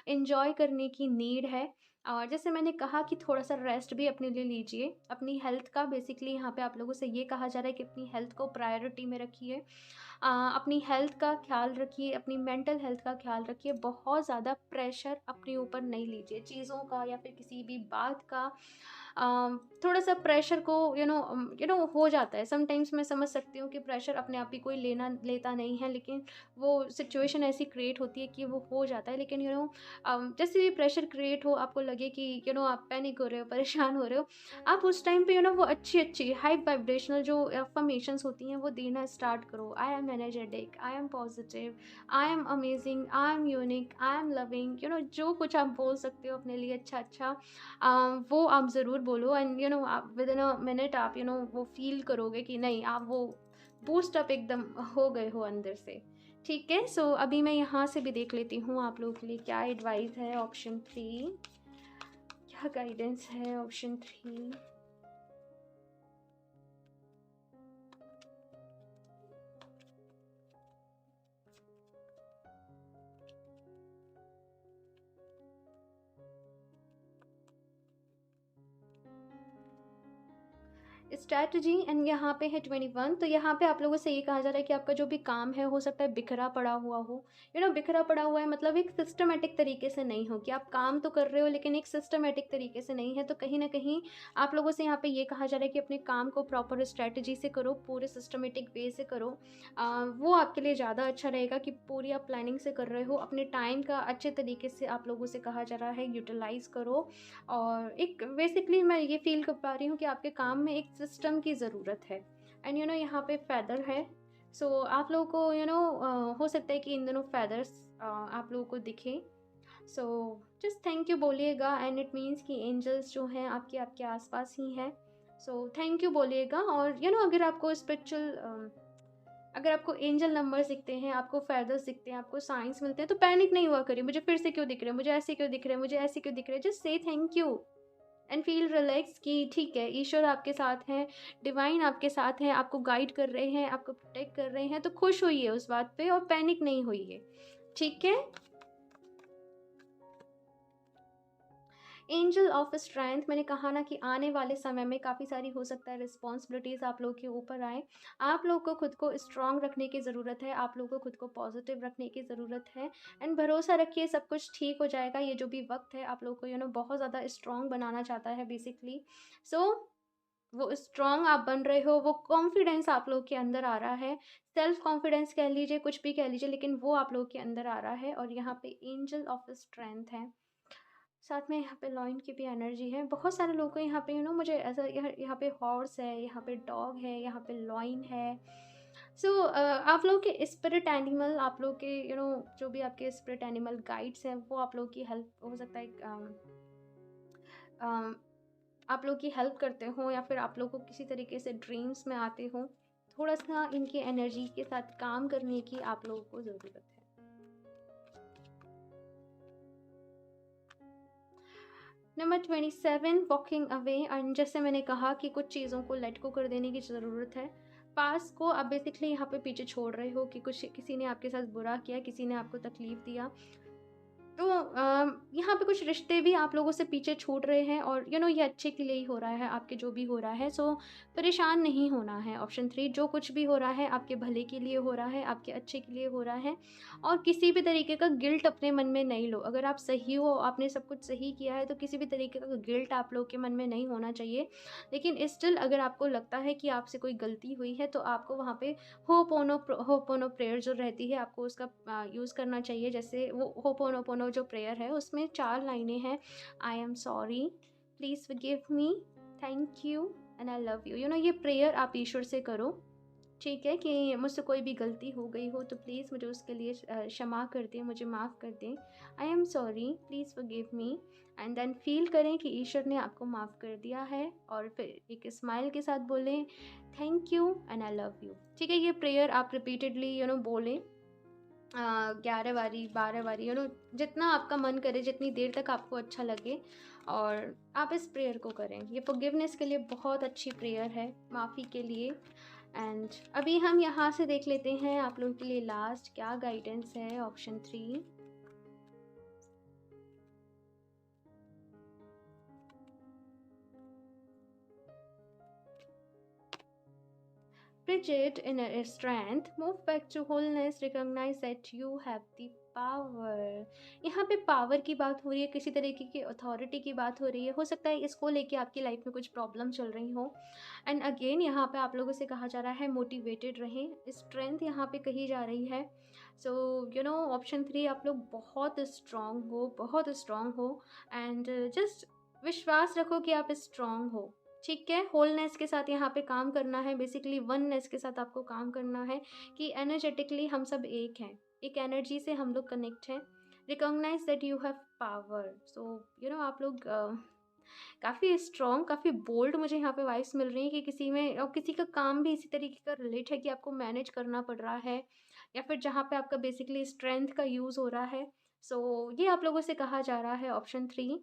एन्जॉय करने की नीड है। और जैसे मैंने कहा कि थोड़ा-सा रेस्ट भी अपने लिए लीजिए, अपनी हेल्थ का बेसिकली यहाँ पे आप लोगों से ये कहा जा रहा है कि अपनी हेल्थ को प्रायोरिटी में रखिए। अपनी हेल्थ का ख़्याल रखिए, अपनी मेंटल हेल्थ का ख़्याल रखिए, बहुत ज़्यादा प्रेशर अपने ऊपर नहीं लीजिए, चीज़ों का या फिर किसी भी बात का। थोड़ा-सा प्रेशर को हो जाता है, समटाइम्स मैं समझ सकती हूँ कि प्रेशर अपने आप ही कोई लेता नहीं है, लेकिन वो सिचुएशन ऐसी क्रिएट होती है कि वो हो जाता है। लेकिन जैसे भी प्रेशर क्रिएट हो, आपको लगे कि आप पैनिक हो रहे हो, परेशान हो रहे हो, आप उस टाइम पे वो अच्छी-अच्छी हाई वाइब्रेशनल जो अफ़र्मेशंस होती हैं वो देना स्टार्ट करो। I am energetic, I am positive, I am amazing, I am unique, I am loving, जो कुछ आप बोल सकते हो अपने लिए अच्छा-अच्छा, वो आप ज़रूर बोलो। एंड आप विदिन अ मिनट आप वो फ़ील करोगे कि नहीं, आप वो बूस्ट अप एकदम हो गए हो अंदर से। ठीक है? सो अभी मैं यहाँ से भी देख लेती हूँ आप लोगों के लिए क्या एडवाइस है ऑप्शन 3, क्या गाइडेंस है ऑप्शन 3। स्ट्रैटेजी एंड यहाँ पे है 21। तो यहाँ पे आप लोगों से ये कहा जा रहा है कि आपका जो भी काम है हो सकता है बिखरा पड़ा हुआ हो। बिखरा पड़ा हुआ है मतलब एक सिस्टमेटिक तरीके से नहीं हो, कि आप काम तो कर रहे हो लेकिन एक सिस्टमेटिक तरीके से नहीं है। तो कहीं ना कहीं आप लोगों से यहाँ पे ये कहा जा रहा है कि अपने काम को प्रॉपर स्ट्रैटेजी से करो, पूरे सिस्टमेटिक वे से करो। वो आपके लिए ज़्यादा अच्छा रहेगा कि पूरी आप प्लानिंग से कर रहे हो। अपने टाइम का अच्छे तरीके से आप लोगों से कहा जा रहा है यूटिलाइज़ करो। और एक बेसिकली मैं ये फ़ील कर पा रही हूँ कि आपके काम में एक सिस्टम की ज़रूरत है। एंड यहाँ पे फ़ेदर है। सो आप लोगों को हो सकता है कि इन दोनों फ़ेदर्स आप लोगों को दिखें। सो जस्ट थैंक यू बोलिएगा, एंड इट मीन्स कि एंजल्स जो हैं आपके आपके आसपास ही हैं। सो थैंक यू बोलिएगा। और अगर आपको स्पिरिचुअल, अगर आपको एंजल नंबर्स दिखते हैं, आपको फेदर्स दिखते हैं, आपको साइंस मिलते हैं, तो पैनिक नहीं हुआ करिए, मुझे फिर से क्यों दिख रहे हैं, मुझे ऐसे क्यों दिख रहे हैं, मुझे ऐसे क्यों दिख रहे हैं। Just say thank you and feel relax कि ठीक है, ईश्वर आपके साथ हैं, डिवाइन आपके साथ हैं, आपको गाइड कर रहे हैं, आपको प्रोटेक्ट कर रहे हैं। तो खुश होइए उस बात पे और पैनिक नहीं होइए। ठीक है? एंजल ऑफ स्ट्रेंथ, मैंने कहा ना कि आने वाले समय में काफ़ी सारी हो सकता है रिस्पॉन्सिबिलिटीज़ आप लोग के ऊपर आए। आप लोग को खुद को स्ट्रॉन्ग रखने की ज़रूरत है, आप लोग को खुद को पॉजिटिव रखने की ज़रूरत है। एंड भरोसा रखिए, सब कुछ ठीक हो जाएगा। ये जो भी वक्त है आप लोग को बहुत ज़्यादा स्ट्रॉन्ग बनाना चाहता है बेसिकली। सो वो स्ट्रॉन्ग आप बन रहे हो, वो कॉन्फिडेंस आप लोग के अंदर आ रहा है, सेल्फ कॉन्फिडेंस कह लीजिए, कुछ भी कह लीजिए, लेकिन वो आप लोग के अंदर आ रहा है। और यहाँ पे एंजल ऑफ स्ट्रेंथ है, साथ में यहाँ पे लॉइन की भी एनर्जी है। बहुत सारे लोगों को यहाँ पे मुझे ऐसा, यहाँ पे हॉर्स है, यहाँ पे डॉग है, यहाँ पे लॉइन है। सो आप लोग के स्पिरिट एनिमल, आप लोग के जो भी आपके स्पिरिट एनिमल गाइड्स हैं, वो आप लोग की हेल्प हो सकता है, अम, आप लोग की हेल्प करते हो, या फिर आप लोग को किसी तरीके से ड्रीम्स में आते हो। थोड़ा सा इनकी एनर्जी के साथ काम करने की आप लोगों को ज़रूरत है। Number 27, walking away. एंड जैसे मैंने कहा कि कुछ चीज़ों को लेट को कर देने की ज़रूरत है। पास को आप बेसिकली यहाँ पे पीछे छोड़ रहे हो कि कुछ किसी ने आपके साथ बुरा किया, किसी ने आपको तकलीफ़ दिया। तो यहाँ पे कुछ रिश्ते भी आप लोगों से पीछे छूट रहे हैं, और ये अच्छे के लिए ही हो रहा है, आपके जो भी हो रहा है। सो परेशान नहीं होना है। ऑप्शन 3, जो कुछ भी हो रहा है आपके भले के लिए हो रहा है, आपके अच्छे के लिए हो रहा है। और किसी भी तरीके का गिल्ट अपने मन में नहीं लो। अगर आप सही हो, आपने सब कुछ सही किया है, तो किसी भी तरीके का गिल्ट आप लोग के मन में नहीं होना चाहिए। लेकिन स्टिल अगर आपको लगता है कि आपसे कोई गलती हुई है, तो आपको वहाँ पे होपोनो प्रेयर जो रहती है, आपको उसका यूज़ करना चाहिए। जैसे वो होपोनोपोनो जो प्रेयर है, उसमें 4 लाइनें हैं। आई am sorry, please forgive me, thank you and I love you. ये प्रेयर आप ईश्वर से करो। ठीक है, कि मुझसे कोई भी गलती हो गई हो तो प्लीज़ मुझे उसके लिए क्षमा कर दें, मुझे माफ़ कर दें। I am sorry, please forgive me. And then feel करें कि ईश्वर ने आपको माफ़ कर दिया है, और फिर एक स्माइल के साथ बोलें thank you and I love you. ठीक है, ये प्रेयर आप रिपीटेडली बोलें, 11 बारी, 12 बारी, जितना आपका मन करे, जितनी देर तक आपको अच्छा लगे। और आप इस प्रेयर को करें। ये फॉरगिवनेस के लिए बहुत अच्छी प्रेयर है, माफ़ी के लिए। एंड अभी हम यहाँ से देख लेते हैं आप लोगों के लिए लास्ट क्या गाइडेंस है option 3। Bridget, inner strength, move back to wholeness, recognize that you have the power। यहाँ पे पावर की बात हो रही है, किसी तरीके की अथॉरिटी की बात हो रही है, हो सकता है इसको लेके आपकी लाइफ में कुछ प्रॉब्लम चल रही हो। एंड अगेन यहाँ पे आप लोगों से कहा जा रहा है मोटिवेटेड रहें, स्ट्रेंथ यहाँ पे कही जा रही है। सो यू नो ऑप्शन 3 आप लोग बहुत स्ट्रांग हो, बहुत स्ट्रांग हो। एंड जस्ट विश्वास रखो कि आप स्ट्रांग हो, ठीक है। होलनेस के साथ यहाँ पे काम करना है, बेसिकली वननेस के साथ आपको काम करना है कि एनर्जेटिकली हम सब एक हैं, एक एनर्जी से हम लोग कनेक्ट हैं। Recognise that you have power. So you know आप लोग काफ़ी स्ट्रॉन्ग, काफ़ी बोल्ड मुझे यहाँ पे वाइब्स मिल रही हैं कि किसी में और किसी का काम भी इसी तरीके का रिलेट है कि आपको मैनेज करना पड़ रहा है, या फिर जहाँ पे आपका बेसिकली स्ट्रेंथ का यूज़ हो रहा है। सो ये आप लोगों से कहा जा रहा है ऑप्शन 3।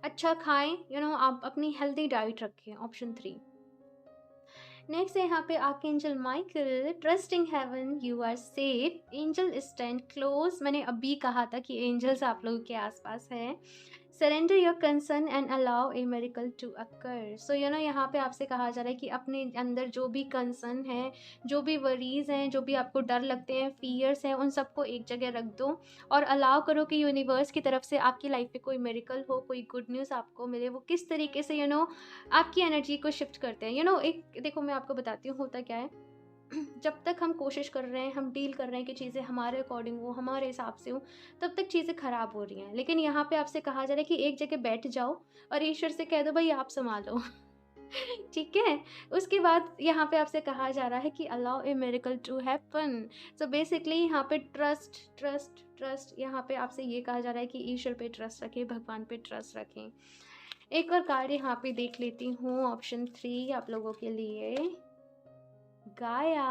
अच्छा खाएं, यू नो आप अपनी हेल्दी डाइट रखें, ऑप्शन 3। नेक्स्ट है यहाँ पे archangel Michael, trusting heaven you are safe, angel stand close. मैंने अभी कहा था कि एंजल्स आप लोगों के आसपास हैं। Surrender your concern and allow a miracle to occur. So you know यहाँ पे आपसे कहा जा रहा है कि अपने अंदर जो भी कंसर्न है, जो भी वरीज हैं, जो भी आपको डर लगते हैं, फियर्स हैं, उन सबको एक जगह रख दो और अलाउ करो कि यूनिवर्स की तरफ से आपकी लाइफ में कोई मेरिकल हो, कोई गुड न्यूज़ आपको मिले। वो किस तरीके से यू नो आपकी एनर्जी को शिफ्ट करते हैं। यू नो एक देखो मैं आपको बताती हूँ होता क्या है। जब तक हम कोशिश कर रहे हैं, हम डील कर रहे हैं कि चीज़ें हमारे अकॉर्डिंग हो, हमारे हिसाब से हो, तब तक चीज़ें ख़राब हो रही हैं। लेकिन यहाँ पे आपसे कहा जा रहा है कि एक जगह बैठ जाओ और ईश्वर से कह दो भाई आप संभालो। ठीक है। उसके बाद यहाँ पे आपसे कहा जा रहा है कि allow a miracle to happen. So basically यहाँ पे ट्रस्ट ट्रस्ट ट्रस्ट, यहाँ पे आपसे ये कहा जा रहा है कि ईश्वर पे ट्रस्ट रखें, भगवान पे ट्रस्ट रखें। एक और कार्ड यहाँ पे देख लेती हूँ ऑप्शन 3 आप लोगों के लिए। गाया,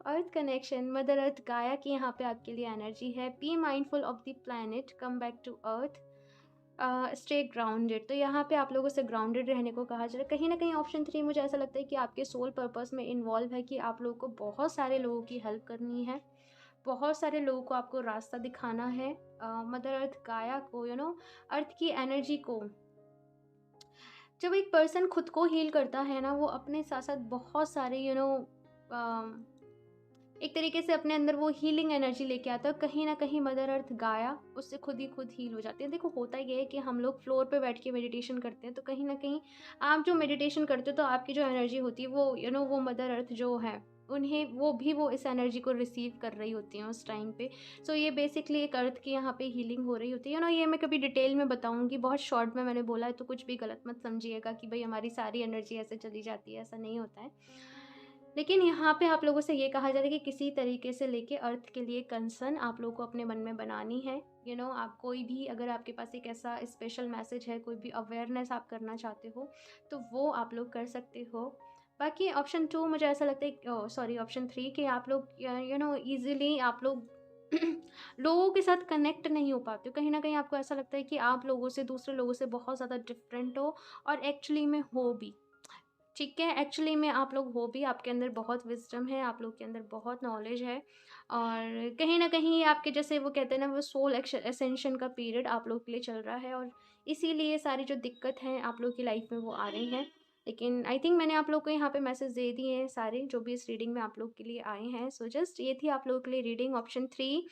अर्थ कनेक्शन, मदर अर्थ गाया की यहाँ पे आपके लिए एनर्जी है। Be mindful of the planet, come back to earth, stay grounded. तो यहाँ पे आप लोगों से ग्राउंडेड रहने को कहा जा रहा है। कहीं ना कहीं ऑप्शन 3 मुझे ऐसा लगता है कि आपके सोल पर्पस में इन्वॉल्व है कि आप लोगों को बहुत सारे लोगों की हेल्प करनी है, बहुत सारे लोगों को आपको रास्ता दिखाना है। मदर अर्थ गाया को यू नो अर्थ की एनर्जी को, जब एक पर्सन खुद को हील करता है ना, वो अपने साथ साथ बहुत सारे यू नो एक तरीके से अपने अंदर वो हीलिंग एनर्जी लेके आता है। कहीं ना कहीं मदर अर्थ गाया उससे खुद ही खुद हील हो जाती है। देखो होता ये है कि हम लोग फ्लोर पे बैठ के मेडिटेशन करते हैं, तो कहीं ना कहीं आप जो मेडिटेशन करते हो तो आपकी जो एनर्जी होती है वो यू नो वो मदर अर्थ जो है उन्हें वो इस एनर्जी को रिसीव कर रही होती हैं उस टाइम पे। सो ये बेसिकली एक अर्थ की यहाँ पे हीलिंग हो रही होती है। यू नो ये मैं कभी डिटेल में बताऊंगी, बहुत शॉर्ट में मैंने बोला है, तो कुछ भी गलत मत समझिएगा कि भाई हमारी सारी एनर्जी ऐसे चली जाती है, ऐसा नहीं होता है। लेकिन यहाँ पे आप लोगों से ये कहा जा रहा है कि किसी तरीके से लेके अर्थ के लिए कंसर्न आप लोगों को अपने मन में बनानी है। यू नो आप कोई भी अगर आपके पास एक ऐसा स्पेशल मैसेज है, कोई भी अवेयरनेस आप करना चाहते हो, तो वो आप लोग कर सकते हो। बाकी ऑप्शन 2 मुझे ऐसा लगता है, सॉरी ऑप्शन 3, कि आप लोग यू नो ईजिली आप लोग लोगों के साथ कनेक्ट नहीं हो पाते हो। कहीं ना कहीं आपको ऐसा लगता है कि आप लोगों से, दूसरे लोगों से बहुत ज़्यादा डिफरेंट हो, और एक्चुअली में हो भी, ठीक है। एक्चुअली में आप लोग हो भी, आपके अंदर बहुत विजडम है, आप लोग के अंदर बहुत नॉलेज है, और कहीं ना कहीं आपके जैसे वो कहते हैं ना, वो सोल एसेंशन का पीरियड आप लोग के लिए चल रहा है, और इसीलिए सारी जो दिक्कत हैं आप लोग की लाइफ में वो आ रही हैं। लेकिन आई थिंक मैंने आप लोग को यहाँ पे मैसेज दे दिए हैं सारे जो भी इस रीडिंग में आप लोग के लिए आए हैं। सो जस्ट ये थी आप लोगों के लिए रीडिंग ऑप्शन 3।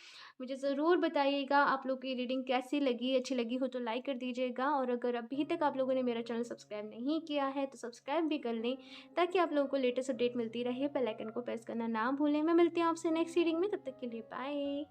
मुझे ज़रूर बताइएगा आप लोग की रीडिंग कैसी लगी, अच्छी लगी हो तो लाइक कर दीजिएगा, और अगर अभी तक आप लोगों ने मेरा चैनल सब्सक्राइब नहीं किया है तो सब्सक्राइब भी कर लें, ताकि आप लोगों को लेटेस्ट अपडेट मिलती रहे। बेल आइकन को प्रेस करना ना भूलें। मैं मिलती हूँ आपसे नेक्स्ट रीडिंग में, तब तक के लिए बाय।